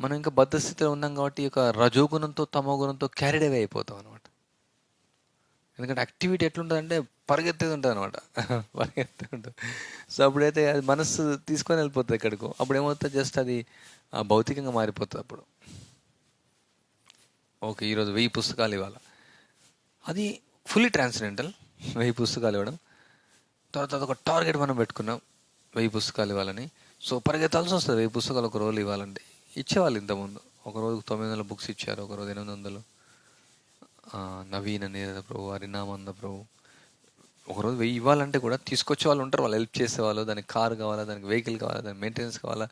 మనం ఇంకా బద్ధస్థితిలో ఉన్నాం కాబట్టి ఇక రజోగుణంతో తమో గుణంతో క్యారీడ్ అవే అయిపోతాం అనమాట. ఎందుకంటే యాక్టివిటీ ఎట్లుంటుందంటే పరిగెత్తేది ఉంటుంది అనమాట, పరిగెత్తే ఉంటుంది. సో అప్పుడైతే అది మనస్సు తీసుకొని వెళ్ళిపోతుంది ఎక్కడికో. అప్పుడు ఏమవుతుంది, జస్ట్ అది భౌతికంగా మారిపోతుంది. అప్పుడు ఓకే ఈరోజు 1000 పుస్తకాలు ఇవ్వాలి, అది ఫుల్లీ ట్రాన్స్జెండెంటల్. 1000 పుస్తకాలు ఇవ్వడం, తర్వాత ఒక టార్గెట్ మనం పెట్టుకున్నాం 1000 పుస్తకాలు ఇవ్వాలని. సో పరిగెత్తాల్సి వస్తుంది 1000 పుస్తకాలు ఒక రోజు ఇవ్వాలంటే. ఇచ్చేవాళ్ళు ఇంతకుముందు, ఒక రోజు 900 బుక్స్ ఇచ్చారు, ఒక రోజు 800. నవీన నీరద ప్రభు, హరినామంద ప్రభు ఒకరోజు 1000 ఇవ్వాలంటే కూడా తీసుకొచ్చే వాళ్ళు ఉంటారు, వాళ్ళు హెల్ప్ చేసేవాళ్ళు. దానికి కారు కావాలా, దానికి వెహికల్ కావాలా, దానికి మెయింటెనెన్స్ కావాలా,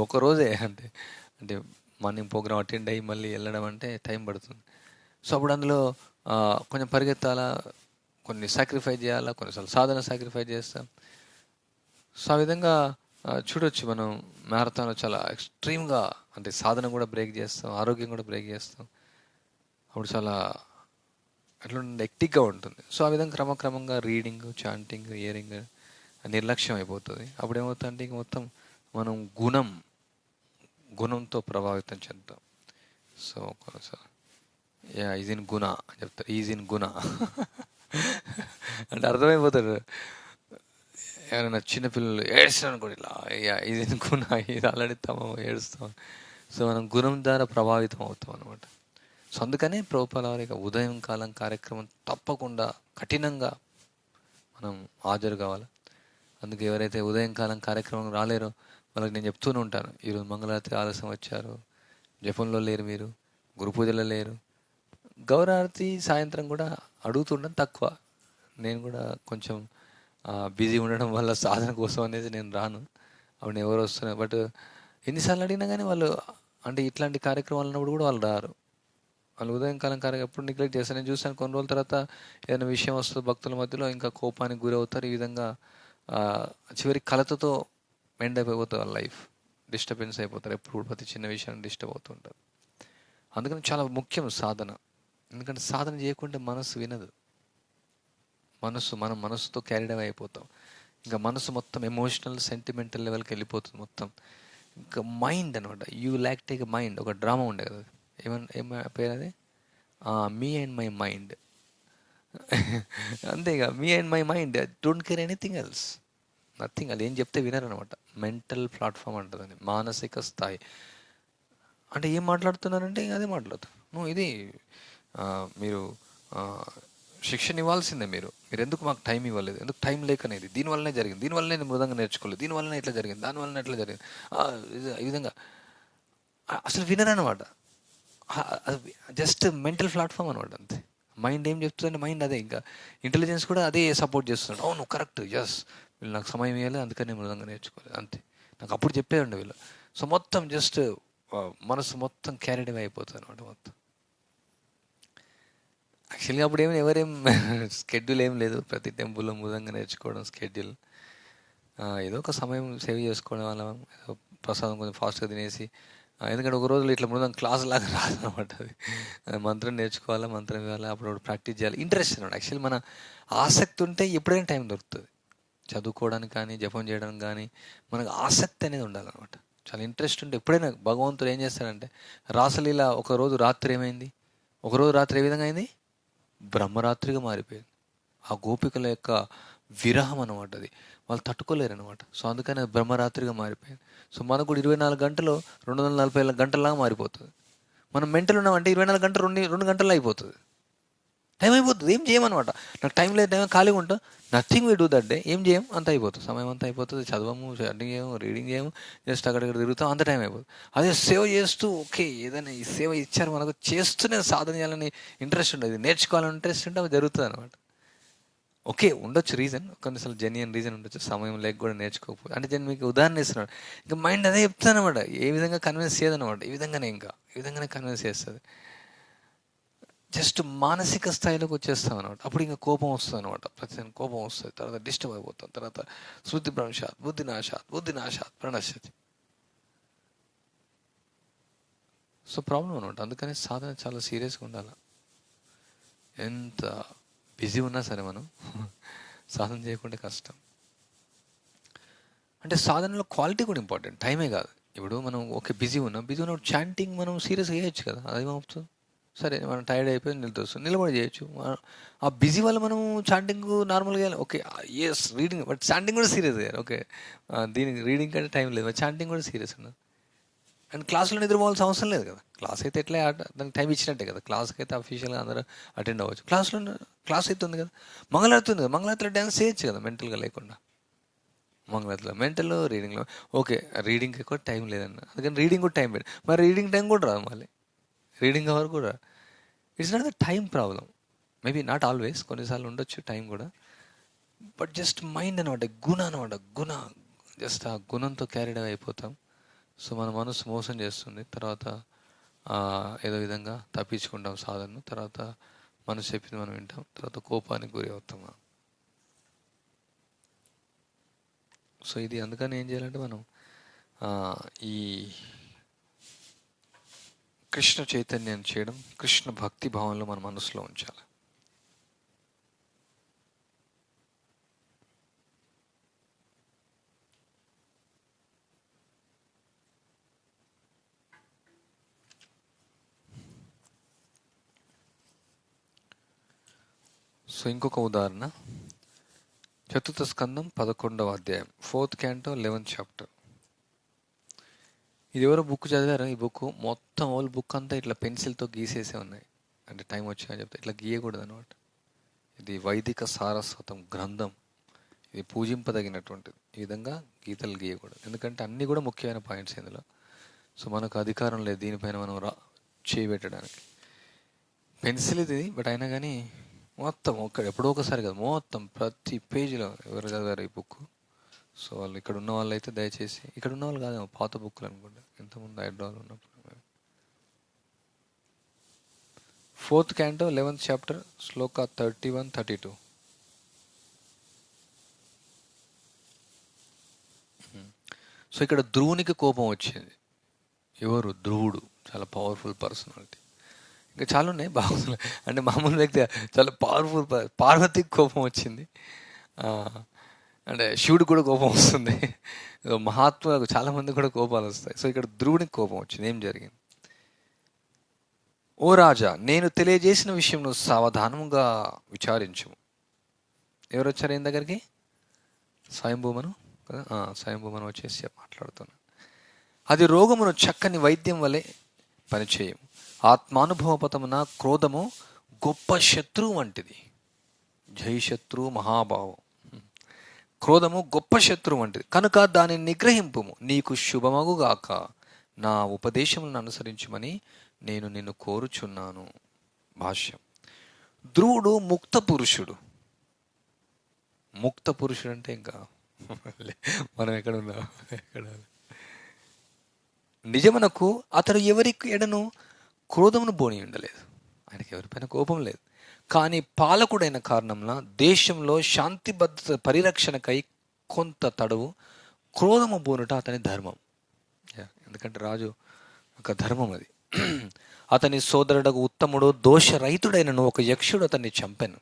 ఒకరోజే అంటే అంటే మార్నింగ్ ప్రోగ్రామ్ అటెండ్ అయ్యి మళ్ళీ వెళ్ళడం అంటే టైం పడుతుంది. సో అప్పుడు అందులో కొంచెం పరిగెత్తాలా, కొన్ని సాక్రిఫైస్ చేయాలా, కొన్నిసార్లు సాధన సాక్రిఫైస్ చేస్తాం. సో ఆ విధంగా చూడొచ్చు మనం మ్యారథాన్లో చాలా ఎక్స్ట్రీమ్గా, అంటే సాధన కూడా బ్రేక్ చేస్తాం, ఆరోగ్యం కూడా బ్రేక్ చేస్తాం. అప్పుడు చాలా అట్లా హెక్టిక్గా ఉంటుంది. సో ఆ విధంగా క్రమక్రమంగా రీడింగ్, చాంటింగ్, ఇయరింగ్ నిర్లక్ష్యం అయిపోతుంది. అప్పుడు ఏమవుతుందంటే ఇంక మొత్తం మనం గుణంతో ప్రభావితం చెందుతాం. సో ఈజ్ ఇన్ గుణ అని చెప్తారు, ఈజ్ ఇన్ గుణ అంటే అర్థమైపోతారు. ఏమైనా చిన్నపిల్లలు ఏడుస్తాను కూడా ఇలా, ఈజ్ ఇన్ గుణ, ఇది ఆల్రెడీ ఏడుస్తాం. సో మనం గుణం ద్వారా ప్రభావితం అవుతాం అనమాట. సో అందుకనే ప్రభుపాల వారి ఉదయం కాలం కార్యక్రమం తప్పకుండా కఠినంగా మనం హాజరు కావాలి. అందుకే ఎవరైతే ఉదయం కాలం కార్యక్రమం రాలేరో వాళ్ళకి నేను చెప్తూనే ఉంటాను, ఈరోజు మంగళరాత్రి ఆలస్యం వచ్చారు, జపంలో లేరు, మీరు గురు పూజలో లేరు. గౌరవార్తి సాయంత్రం కూడా అడుగుతుండడం తక్కువ. నేను కూడా కొంచెం బిజీ ఉండడం వల్ల సాధన కోసం అనేది నేను రాను, అప్పుడు ఎవరు వస్తున్నారు. బట్ ఎన్నిసార్లు అడిగినా కానీ వాళ్ళు, అంటే ఇట్లాంటి కార్యక్రమాలు ఉన్నప్పుడు కూడా వాళ్ళు రారు. వాళ్ళు ఉదయం కాలం కార్యక్రమం ఎప్పుడు నెగ్లెక్ట్ చేస్తారు. నేను చూసాను కొన్ని రోజుల తర్వాత ఏదైనా విషయం వస్తుంది భక్తుల మధ్యలో, ఇంకా కోపానికి గురవుతారు. ఈ విధంగా చివరి కలతతో మెండ్ అయిపోతుంది వాళ్ళ లైఫ్, డిస్టర్బెన్స్ అయిపోతారు. ఎప్పుడు ప్రతి చిన్న విషయాన్ని డిస్టర్బ్ అవుతుంటారు. అందుకని చాలా ముఖ్యం సాధన. ఎందుకంటే సాధన చేయకుంటే మనసు వినదు. మనం మనసుతో క్యారీడ్ అయిపోతాం. ఇంకా మనసు మొత్తం ఎమోషనల్ సెంటిమెంటల్ లెవెల్కి వెళ్ళిపోతుంది మొత్తం. ఇంకా మైండ్ అనమాట, యూ ల్యాక్ టేక్ మైండ్. ఒక డ్రామా ఉండే కదా, ఏం పేరు అది, మీ అండ్ మై మైండ్. అంతేగా, me and my mind don't care anything else, nothing. అది ఏం చెప్తే వినరు అనమాట. మెంటల్ ప్లాట్ఫామ్ అంటుందని, మానసిక స్థాయి. అంటే ఏం మాట్లాడుతున్నారంటే అదే మాట్లాడుతారు. నువ్వు ఇది మీరు శిక్షణ ఇవ్వాల్సిందే, మీరు ఎందుకు మాకు టైం ఇవ్వలేదు, ఎందుకు టైం లేకనేది, దీనివల్లనే జరిగింది, దీనివల్లనే నేను మృదంగా నేర్చుకోలేదు, దీనివల్లనే ఇట్లా జరిగింది, దానివల్లనే ఎట్లా జరిగింది, ఈ విధంగా అసలు వినరనమాట. జస్ట్ మెంటల్ ప్లాట్ఫామ్ అనమాట, అంతే. మైండ్ ఏం చెప్తుందంటే మైండ్ అదే, ఇంకా ఇంటెలిజెన్స్ కూడా అదే సపోర్ట్ చేస్తున్నాడు. అవును కరెక్ట్, ఎస్ వీళ్ళు నాకు సమయం ఇవ్వాలి, అందుకని నేను మృదంగా నేర్చుకోలేదు, అంతే. నాకు అప్పుడు చెప్పేయండి వీళ్ళు. సో మొత్తం జస్ట్ మనసు మొత్తం క్యారీడ్ అయిపోతుంది అనమాట మొత్తం. యాక్చువల్గా అప్పుడు ఎవరేం స్కెడ్యూల్ ఏం లేదు, ప్రతి టెంపుల్లో మృదంగా నేర్చుకోవడం స్కెడ్యూల్. ఏదో ఒక సమయం సేవ్ చేసుకోవడం వల్ల ఏదో ప్రసాదం కొంచెం ఫాస్ట్గా తినేసి, ఎందుకంటే ఒక రోజులో ఇట్లా మృదంగా క్లాస్ లాగా రాదనమాట. అది మంత్రం నేర్చుకోవాలా, మంత్రం ఇవ్వాలి, అప్పుడు ప్రాక్టీస్ చేయాలి. ఇంట్రెస్ట్ అనమాట. యాక్చువల్లీ మన ఆసక్తి ఉంటే ఎప్పుడైనా టైం దొరుకుతుంది చదువుకోవడానికి కానీ, జపం చేయడానికి కానీ. మనకు ఆసక్తి అనేది ఉండాలన్నమాట. చాలా ఇంట్రెస్ట్ ఉంటే ఎప్పుడైనా భగవంతుడు ఏం చేస్తాడంటే, రాసలీల ఒకరోజు రాత్రి ఏమైంది, ఒకరోజు రాత్రి ఏ విధంగా అయింది, బ్రహ్మరాత్రిగా మారిపోయింది. ఆ గోపికల యొక్క విరహం అనమాట అది. వాళ్ళు తట్టుకోలేరు అనమాట. సో అందుకని అది బ్రహ్మరాత్రిగా మారిపోయింది. సో మనకు కూడా 24 గంటలు 240 గంటల్లాగా మారిపోతుంది. మనం మెంటల్ ఉన్నామంటే 24 గంటలు 2 గంటల్లో అయిపోతుంది. టైం అయిపోతుంది, ఏం చేయమన్నమాట. నాకు టైం లేదు, టైం ఖాళీగా ఉంటాం, nothing we do that day, ఏం చేయం, అంత అయిపోతుంది, సమయం అంతా అయిపోతుంది. చదవము, స్టడింగ్ చేయము, రీడింగ్ చేయము, జస్ట్ అక్కడక్కడ తిరుగుతాం, అంత టైం అయిపోతుంది. అదే సేవ చేస్తూ ఓకే ఏదైనా ఈ సేవ ఇచ్చారు మనకు, చేస్తూనే సాధన చేయాలని ఇంట్రెస్ట్ ఉండదు, నేర్చుకోవాలని ఇంట్రెస్ట్ ఉంటే అవి జరుగుతుంది అనమాట. ఓకే ఉండొచ్చు రీజన్, కొన్నిసార్లు జెన్యున్ రీజన్ ఉండొచ్చు, సమయం లేక కూడా నేర్చుకోకపోతే. అంటే నేను మీకు ఉదాహరణ ఇస్తున్నాడు. ఇంకా మైండ్ అదే చెప్తాను అనమాట, ఏ విధంగా కన్విన్స్ చేయదన్నమాట. ఈ విధంగానే ఈ విధంగానే కన్విన్స్ చేస్తుంది. జస్ట్ మానసిక స్థాయిలోకి వచ్చేస్తాం అనమాట. అప్పుడు ఇంకా కోపం వస్తుంది అనమాట, ప్రతిదాని కోపం వస్తుంది. తర్వాత డిస్టర్బ్ అయిపోతాం, తర్వాత శృతి భ్రంశాత్ బుద్ధినాశాత్ ప్రణశ్యతి. సో ప్రాబ్లం అనమాట. అందుకని సాధన చాలా సీరియస్గా ఉండాలి. ఎంత బిజీ ఉన్నా సరే మనం సాధన చేయకుండా కష్టం. అంటే సాధనలో క్వాలిటీ కూడా ఇంపార్టెంట్, టైమే కాదు. ఇప్పుడు మనం ఓకే బిజీ ఉన్నప్పుడు చాంటింగ్ మనం సీరియస్గా చేయొచ్చు కదా, అదేమవుతుంది. సరే మనం టైర్డ్ అయిపోయి నిలబడి చేయొచ్చు. ఆ బిజీ వల్ల మనం చాంటింగ్ నార్మల్గా okay as reading, but chanting కూడా సీరియస్ అయ్యారు. ఓకే దీనికి రీడింగ్ కంటే టైం లేదు, చాంటింగ్ కూడా సీరియస్ ఉన్నది. అండ్ క్లాస్లో నిద్రపోవాల్సిన అవసరం లేదు కదా. క్లాస్ అయితే ఎట్లా దానికి టైం ఇచ్చినట్టే కదా. క్లాస్కి అయితే అఫీషియల్గా అందరూ అటెండ్ అవ్వచ్చు. క్లాస్ అయితే ఉంది కదా, మంగళారతి కదా, మంగళారతిలో డ్యాన్స్ చేయొచ్చు కదా మెంటల్గా లేకుండా. మంగళారతిలో మెంటల్, రీడింగ్లో ఓకే రీడింగ్కి ఎక్కువ టైం లేదన్న, అందుకని రీడింగ్ కూడా టైం పెట్టి, మరి రీడింగ్ టైం కూడా రాదు, మళ్ళీ రీడింగ్ అవర్ కూడా. It's not the time problem, maybe not always, కొన్నిసార్లు ఉండొచ్చు టైం కూడా. బట్ జస్ట్ మైండ్ అనమాట, గుణ జస్ట్ ఆ గుణంతో క్యారీడ్ అయిపోతాం. సో మన మనసు మోసం చేస్తుంది. తర్వాత ఏదో విధంగా తప్పించుకుంటాం సాధనను. తర్వాత మనసు చెప్పింది మనం వింటాం, తర్వాత కోపానికి గురి అవుతాం. సో ఇది అందుకని ఏం చేయాలంటే మనం ఈ కృష్ణ చైతన్యాన్ని చేయడం, కృష్ణ భక్తి భావంలో మన మనసులో ఉంచాలి. సో ఇంకొక ఉదాహరణ, చతుర్థ స్కందం 11వ అధ్యాయం, 4th canto 11th chapter. ఇది ఎవరో బుక్ చదివారు. ఈ బుక్ మొత్తం ఓల్ బుక్ అంతా ఇట్లా పెన్సిల్తో గీసేసే ఉన్నాయి. అంటే టైం వచ్చాయని చెప్తే ఇట్లా గీయకూడదు అనమాట. ఇది వైదిక సారస్వతం గ్రంథం, ఇది పూజింపదగినటువంటిది. ఈ విధంగా గీతలు గీయకూడదు, ఎందుకంటే అన్నీ కూడా ముఖ్యమైన పాయింట్స్ ఇందులో. సో మనకు అధికారం లేదు దీనిపైన మనం చేయబెట్టడానికి. పెన్సిల్ ఇది, బట్ అయినా కానీ మొత్తం ఎప్పుడో ఒకసారి కదా, మొత్తం ప్రతి పేజీలో ఎవరు చదివారు ఈ బుక్. సో వాళ్ళు ఇక్కడ ఉన్న వాళ్ళు అయితే దయచేసి, ఇక్కడ ఉన్న వాళ్ళు కాదేమో, పాత బుక్లు అనుకుంటా, ఇంతకుముందు హైదరాబాద్ ఉన్నప్పుడు. 4th canto 11th chapter శ్లోక 31-32. సో ఇక్కడ ధ్రువునికి కోపం వచ్చింది. ఎవరు? ధ్రువుడు, చాలా పవర్ఫుల్ పర్సనాలిటీ. ఇంకా చాలా ఉన్నాయి బాగుంది, అంటే మామూలు వ్యక్తి చాలా పవర్ఫుల్. పార్వతికి కోపం వచ్చింది, అంటే శివుడికి కూడా కోపం వస్తుంది, మహాత్ములకు చాలామంది కూడా కోపాలు వస్తాయి. సో ఇక్కడ ధ్రువునికి కోపం వచ్చింది. ఏం జరిగింది? ఓ రాజా, నేను తెలియజేసిన విషయం నువ్వు సావధానంగా విచారించుము. ఎవరు వచ్చారు ఈయన దగ్గరికి? స్వయంభూమను కదా, స్వయంభూమను వచ్చేసి మాట్లాడుతున్నాను. అది రోగమును చక్కని వైద్యం వలె పనిచేయము. ఆత్మానుభవపతమున క్రోధము గొప్ప శత్రువు వంటిది. జై శత్రువు మహాభావం. క్రోధము గొప్ప శత్రువు వంటిది కనుక దానిని నిగ్రహింపుము. నీకు శుభమగుగాక. నా ఉపదేశములను అనుసరించమని నేను నిన్ను కోరుచున్నాను. భాష్యం. ధ్రువుడు ముక్త పురుషుడు. ముక్త పురుషుడు అంటే ఇంకా మనం ఎక్కడ ఉన్నాం, ఎక్కడ నిజమునకు అతడు ఎవరికి ఎడను క్రోధమును బోని ఉండలేదు, ఆయనకి ఎవరిపైన కోపం లేదు. కానీ పాలకుడైన కారణంలో దేశంలో శాంతి భద్రత పరిరక్షణకై కొంత తడవు క్రోధము బోనుట అతని ధర్మం. ఎందుకంటే రాజు ఒక ధర్మం అది. అతని సోదరుడకు ఉత్తముడు దోషరహితుడైనను ఒక యక్షుడు అతన్ని చంపెను.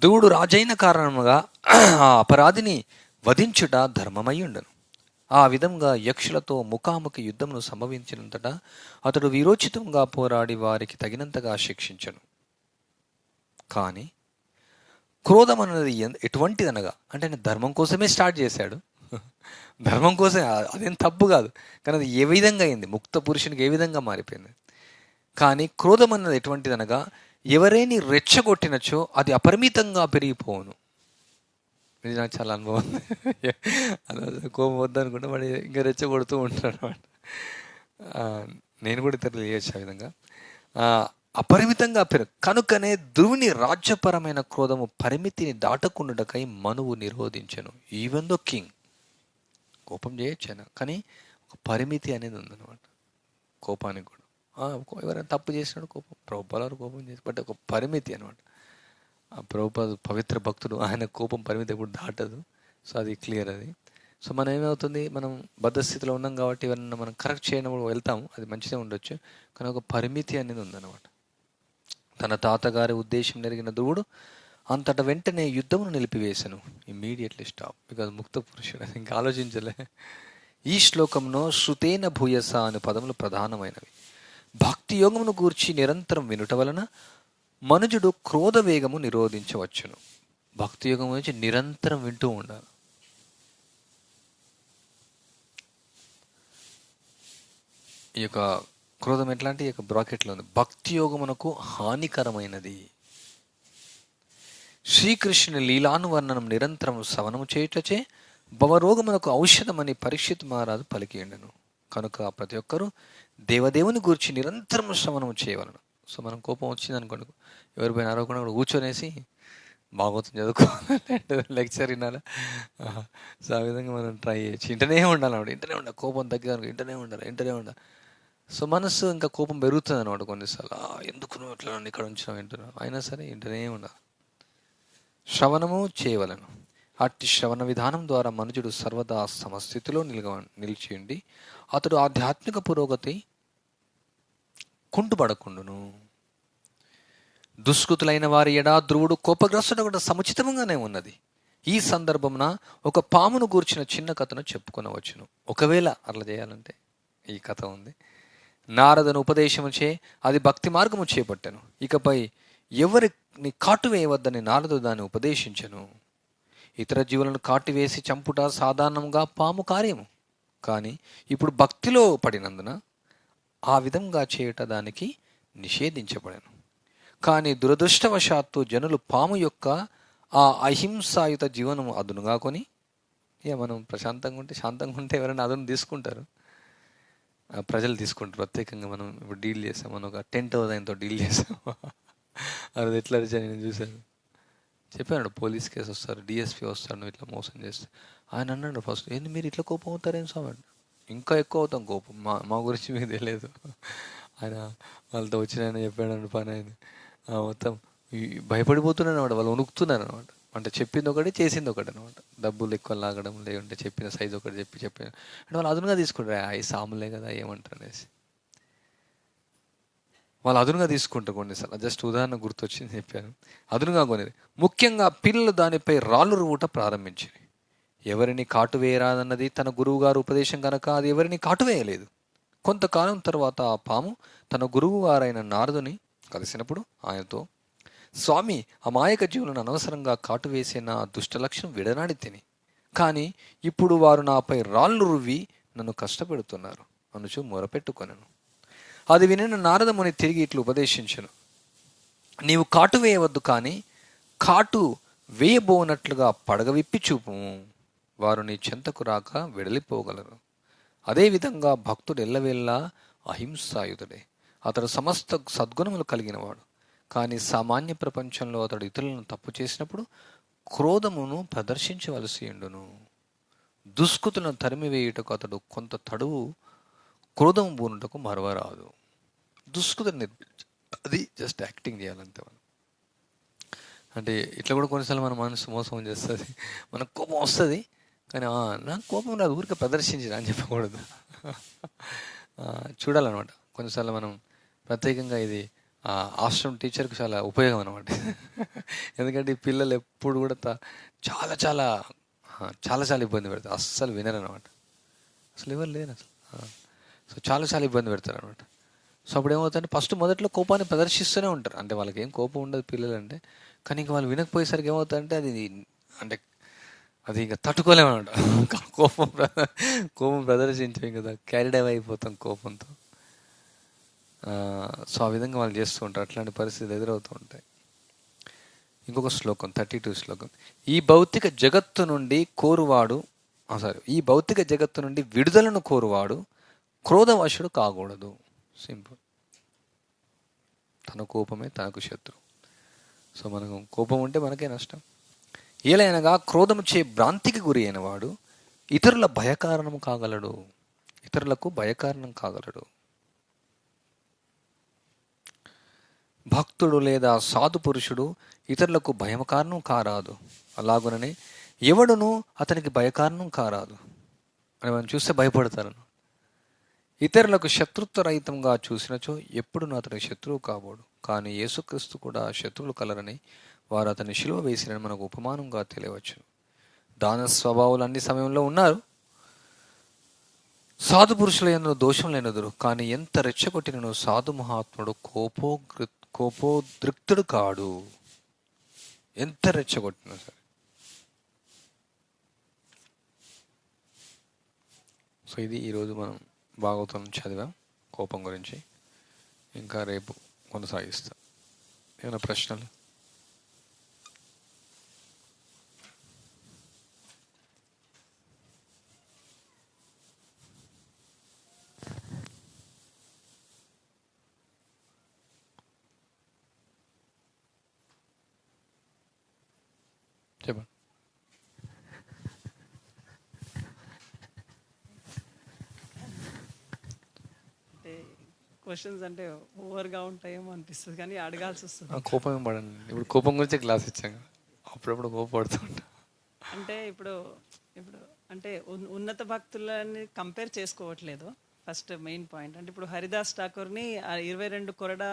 ధ్రువుడు రాజైన కారణముగా ఆ అపరాధిని వధించుట ధర్మమై ఉండను. ఆ విధంగా యక్షులతో ముఖాముఖి యుద్ధమును సంభవించినంతటా అతడు వీరోచితంగా పోరాడి వారికి తగినంతగా శిక్షించను. కానీ క్రోధం అన్నది ఎటువంటిదనగా, అంటే ఆయన ధర్మం కోసమే స్టార్ట్ చేశాడు, ధర్మం కోసమే, అదేం తప్పు కాదు, కానీ అది ఏ విధంగా అయింది, ముక్త పురుషునికి ఏ విధంగా మారిపోయింది. కానీ క్రోధం అన్నది ఎటువంటిదనగా, ఎవరైనా రెచ్చగొట్టినచో అది అపరిమితంగా పెరిగిపోవును. ఇది నాకు చాలా అనుభవం. అలా కోపం వద్దనుకుంటే వాడు ఇంకా రెచ్చగొడుతూ ఉంటాడు అనమాట. నేను కూడా ఇతరులు చేయొచ్చు ఆ విధంగా. అపరిమితంగా కనుకనే ధ్రువుని రాజ్యపరమైన క్రోధము పరిమితిని దాటకుండాకై మనువు నిరోధించను. ఈవెన్ దో కింగ్ కోపం చేయొచ్చు అయినా, కానీ ఒక పరిమితి అనేది ఉందన్నమాట కోపానికి కూడా. ఎవరైనా తప్పు చేసినాడు కోపం, ప్రభుపాల కోపం చేసి, బట్ ఒక పరిమితి అనమాట. ఆ ప్రభుపాద పవిత్ర భక్తుడు, ఆయన కోపం పరిమితి ఎప్పుడు దాటదు. సో అది క్లియర్ అది. సో మనం ఏమవుతుంది, మనం బద్ధస్థితిలో ఉన్నాం కాబట్టి ఎవరన్నా మనం కరెక్ట్ చేయనప్పుడు వెళ్తాము, అది మంచిగా ఉండొచ్చు, కానీ ఒక పరిమితి అనేది ఉందన్నమాట. తన తాతగారి ఉద్దేశం నెరిగిన ధ్రువుడు అంతట వెంటనే యుద్ధమును నిలిపివేశాను. ఇమ్మీడియట్లీ స్టాప్, బికాజ్ ముక్త పురుషుడు, ఇంకా ఆలోచించలే. ఈ శ్లోకంలో శృతేన భూయస అనే పదములు ప్రధానమైనవి. భక్తి యోగమును గూర్చి నిరంతరం వినుట వలన మనుజుడు క్రోధ వేగము నిరోధించవచ్చును. భక్తి యోగం గురించి నిరంతరం వింటూ ఉండాలి. ఈ యొక్క క్రోధం ఎట్లాంటి ఈ యొక్క బ్రాకెట్లో ఉంది, భక్తి యోగమునకు హానికరమైనది. శ్రీకృష్ణుని లీలానువర్ణనం నిరంతరం శ్రవణము చేయుటచే భవరోగమునకు ఔషధమని పరీక్షిత్ మహారాజు పలికిండెను. కనుక ప్రతి ఒక్కరూ దేవదేవుని గురించి నిరంతరం శ్రవణము చేయవలను. సో మనం కోపం వచ్చింది అనుకోండి, ఎవరిపైన అరవకుండా కూడా కూర్చొనేసి భాగవతం చదువుకోవాలి, లెక్చర్ వినాలి. సో ఆ విధంగా మనం ట్రై చేయొచ్చు. ఇంటనే ఉండాలి, ఇంటనే ఉండాలి. కోపం తగ్గేదానికి ఇంటనే ఉండాలి. సో మనసు ఇంకా కోపం పెరుగుతుంది అనమాట కొన్నిసార్లు. ఎందుకు నువ్వు ఇట్లా ఇక్కడ ఉంచినావు వింటున్నావు, అయినా సరే ఇంటనే ఉండాలి. శ్రవణము చేయవలను. అట్టి శ్రవణ విధానం ద్వారా మనుషుడు సర్వదా సమస్థితిలో నిలిచి ఉండి అతడు ఆధ్యాత్మిక పురోగతి కుంటుపడకుండును. దుష్కృతులైన వారి ఎడా ధ్రువుడు కోపగ్రస్తుడు కూడా సముచితంగానే ఉన్నది. ఈ సందర్భమున ఒక పామును గూర్చిన చిన్న కథను చెప్పుకొనవచ్చును. ఒకవేళ అట్లా చేయాలంటే ఈ కథ ఉంది. నారదుని ఉపదేశముచే అది భక్తి మార్గము చేపట్టెను. ఇకపై ఎవరిని కాటువేయవద్దని నారదు దాన్ని ఉపదేశించెను. ఇతర జీవులను కాటివేసి చంపుట సాధారణంగా పాము కార్యము, కానీ ఇప్పుడు భక్తిలో పడినందున ఆ విధంగా చేయుట దానికి నిషేధించబడెను. కానీ దురదృష్టవశాత్తు జనులు పాము యొక్క ఆ అహింసాయుత జీవనము అదునుగా కొని, మనం శాంతంగా ఉంటే ఎవరైనా అదును తీసుకుంటారు, ప్రజలు తీసుకుంటారు. ప్రత్యేకంగా మనం ఇప్పుడు డీల్ చేసాం, మనం ఒక 10,000తో డీల్ చేసాం. అది ఎట్లా నేను చూశాను, చెప్పాను పోలీస్ కేసు వస్తారు, డిఎస్పీ వస్తాడు, నువ్వు ఇట్లా మోసం చేస్తే. ఆయన అన్నాడు ఫస్ట్, ఏంది మీరు ఇట్లా కోపం అవుతారేం స్వామి, ఇంకా ఎక్కువ అవుతాం కోపం, మా గురించి మీకు తెలియదు. ఆయన వాళ్ళతో వచ్చిన ఆయన చెప్పాడు పని అయింది, మొత్తం భయపడిపోతున్నాను అనమాట, వాళ్ళు వణుకుతున్నారు అనమాట. అంటే చెప్పింది ఒకటి చేసింది ఒకటి అనమాట. డబ్బులు ఎక్కువ లాగడం, లేకుంటే చెప్పిన సైజు ఒకటి చెప్పిన అంటే వాళ్ళు అదునుగా తీసుకుంటారు, అవి సాములే కదా ఏమంటారు అనేసి వాళ్ళు అదునుగా తీసుకుంటారు కొన్నిసార్లు. జస్ట్ ఉదాహరణ గుర్తొచ్చింది చెప్పాను, అదునుగా కొనేది. ముఖ్యంగా పిల్లలు దానిపై రాళ్ళు రువుట ప్రారంభించింది. ఎవరిని కాటువేయరాదన్నది తన గురువు గారు ఉపదేశం కనుక అది ఎవరిని కాటువేయలేదు. కొంతకాలం తర్వాత ఆ పాము తన గురువు గారైన నారదుని కలిసినప్పుడు ఆయనతో, స్వామి, అమాయక జీవులను అనవసరంగా కాటువేసే నా దుష్ట లక్షణం విడనాడి తిని, కానీ ఇప్పుడు వారు నాపై రాళ్ళు రువ్వి నన్ను కష్టపెడుతున్నారు అనుచు మొరపెట్టుకొనెను. అది వినిన నారదముని తిరిగి ఇట్లు ఉపదేశించెను, నీవు కాటు వేయవద్దు, కానీ కాటు వేయబోనట్లుగా పడగ విప్పి చూపుము, వారు నీ చెంతకు రాక వెడలిపోగలరు. అదేవిధంగా భక్తుడు ఎల్లవేళ్ళ అహింసాయుధుడే. అతడు సమస్త సద్గుణములు కలిగినవాడు, కానీ సామాన్య ప్రపంచంలో అతడు ఇతరులను తప్పు చేసినప్పుడు క్రోధమును ప్రదర్శించవలసి ఉండును. దుష్కృతులను తరిమివేయుటకు అతడు కొంత తడువు క్రోధం బూనుటకు మరవరాదు. దుష్కృతిని అది జస్ట్ యాక్టింగ్ చేయాలంతే. మనం అంటే ఇట్లా కూడా కొన్నిసార్లు మన మనసు మోసం చేస్తుంది, మనకు కోపం వస్తుంది, కానీ నాకు కోపం రాదు, ఊరికే ప్రదర్శించిన అని చెప్పకూడదు, చూడాలన్నమాట. కొన్నిసార్లు మనం ప్రత్యేకంగా ఇది ఆశ్రమం టీచర్కి చాలా ఉపయోగం అనమాట. ఎందుకంటే ఈ పిల్లలు ఎప్పుడు కూడా చాలా చాలా చాలా చాలా ఇబ్బంది పెడతారు, అస్సలు వినరు అనమాట. అసలు ఎవరు లేరు అసలు. సో చాలా చాలా ఇబ్బంది పెడతారు అనమాట. సో అప్పుడు ఏమవుతుందంటే ఫస్ట్ మొదట్లో కోపాన్ని ప్రదర్శిస్తూనే ఉంటారు. అంటే వాళ్ళకి ఏం కోపం ఉండదు పిల్లలు అంటే, కానీ ఇంక వాళ్ళు వినకపోయేసరికి ఏమవుతుందంటే అది అంటే అది ఇంకా తట్టుకోలేమన్నమాట. కోపం కోపం ప్రదర్శించాం కదా, క్యారీడ్ అవే అయిపోతాం కోపంతో. సో ఆ విధంగా వాళ్ళు చేస్తూ ఉంటారు. అట్లాంటి పరిస్థితులు ఎదురవుతూ ఉంటాయి. ఇంకొక శ్లోకం 32 శ్లోకం. ఈ భౌతిక జగత్తు నుండి కోరువాడు ఈ భౌతిక జగత్తు నుండి విడుదలను కోరువాడు క్రోధవశుడు కాకూడదు. సింపుల్. తన కోపమే తనకు శత్రు. సో మనకు కోపం ఉంటే మనకే నష్టం. ఏలైనగా క్రోధము చే భ్రాంతికి గురి అయిన వాడు ఇతరుల భయకారణం కాగలడు. ఇతరులకు భయకారణం కాగలడు. భక్తుడు లేదా సాధు పురుషుడు ఇతరులకు భయం కారణం కారాదు. అలాగుననే ఎవడును అతనికి భయకారణం కారాదు అని మనం చూస్తే భయపడతారు. ఇతరులకు శత్రుత్వ రహితంగా చూసినచో ఎప్పుడు అతనికి శత్రువు కాబోడు. కానీ యేసుక్రీస్తు కూడా శత్రువులు కలరని వారు అతన్ని శిలువ వేసిరని మనకు ఉపమానంగా తెలియవచ్చు. దాన స్వభావాలు అన్ని సమయంలో ఉన్నారు. సాధు పురుషుల యందు దోషం లేనదురు. కానీ ఎంత రెచ్చగొట్టినను సాధు మహాత్ముడు కోపోద్రిక్తుడు కాడు. ఎంత రెచ్చగొట్టినా సరే. సో ఇది ఈరోజు మనం భాగవతం చదివాం కోపం గురించి. ఇంకా రేపు కొనసాగిస్తాం. ఏమైనా ప్రశ్నలు? చెప్పండి. క్వశ్చన్స్ అంటే ఓవర్గా ఉంటాయేమో అనిపిస్తుంది, కానీ అడగాల్సి వస్తుంది. కోపం ఏం పడండి. ఇప్పుడు కోపం గురించి క్లాస్ ఇచ్చాం. అప్పుడప్పుడు కోపడుతూ ఉంటాం. అంటే ఇప్పుడు ఇప్పుడు అంటే ఉన్నత భక్తులని కంపేర్ చేసుకోవట్లేదు. ఫస్ట్ మెయిన్ పాయింట్ అంటే ఇప్పుడు హరిదాస్ ఠాకూర్ని 22 కొరడా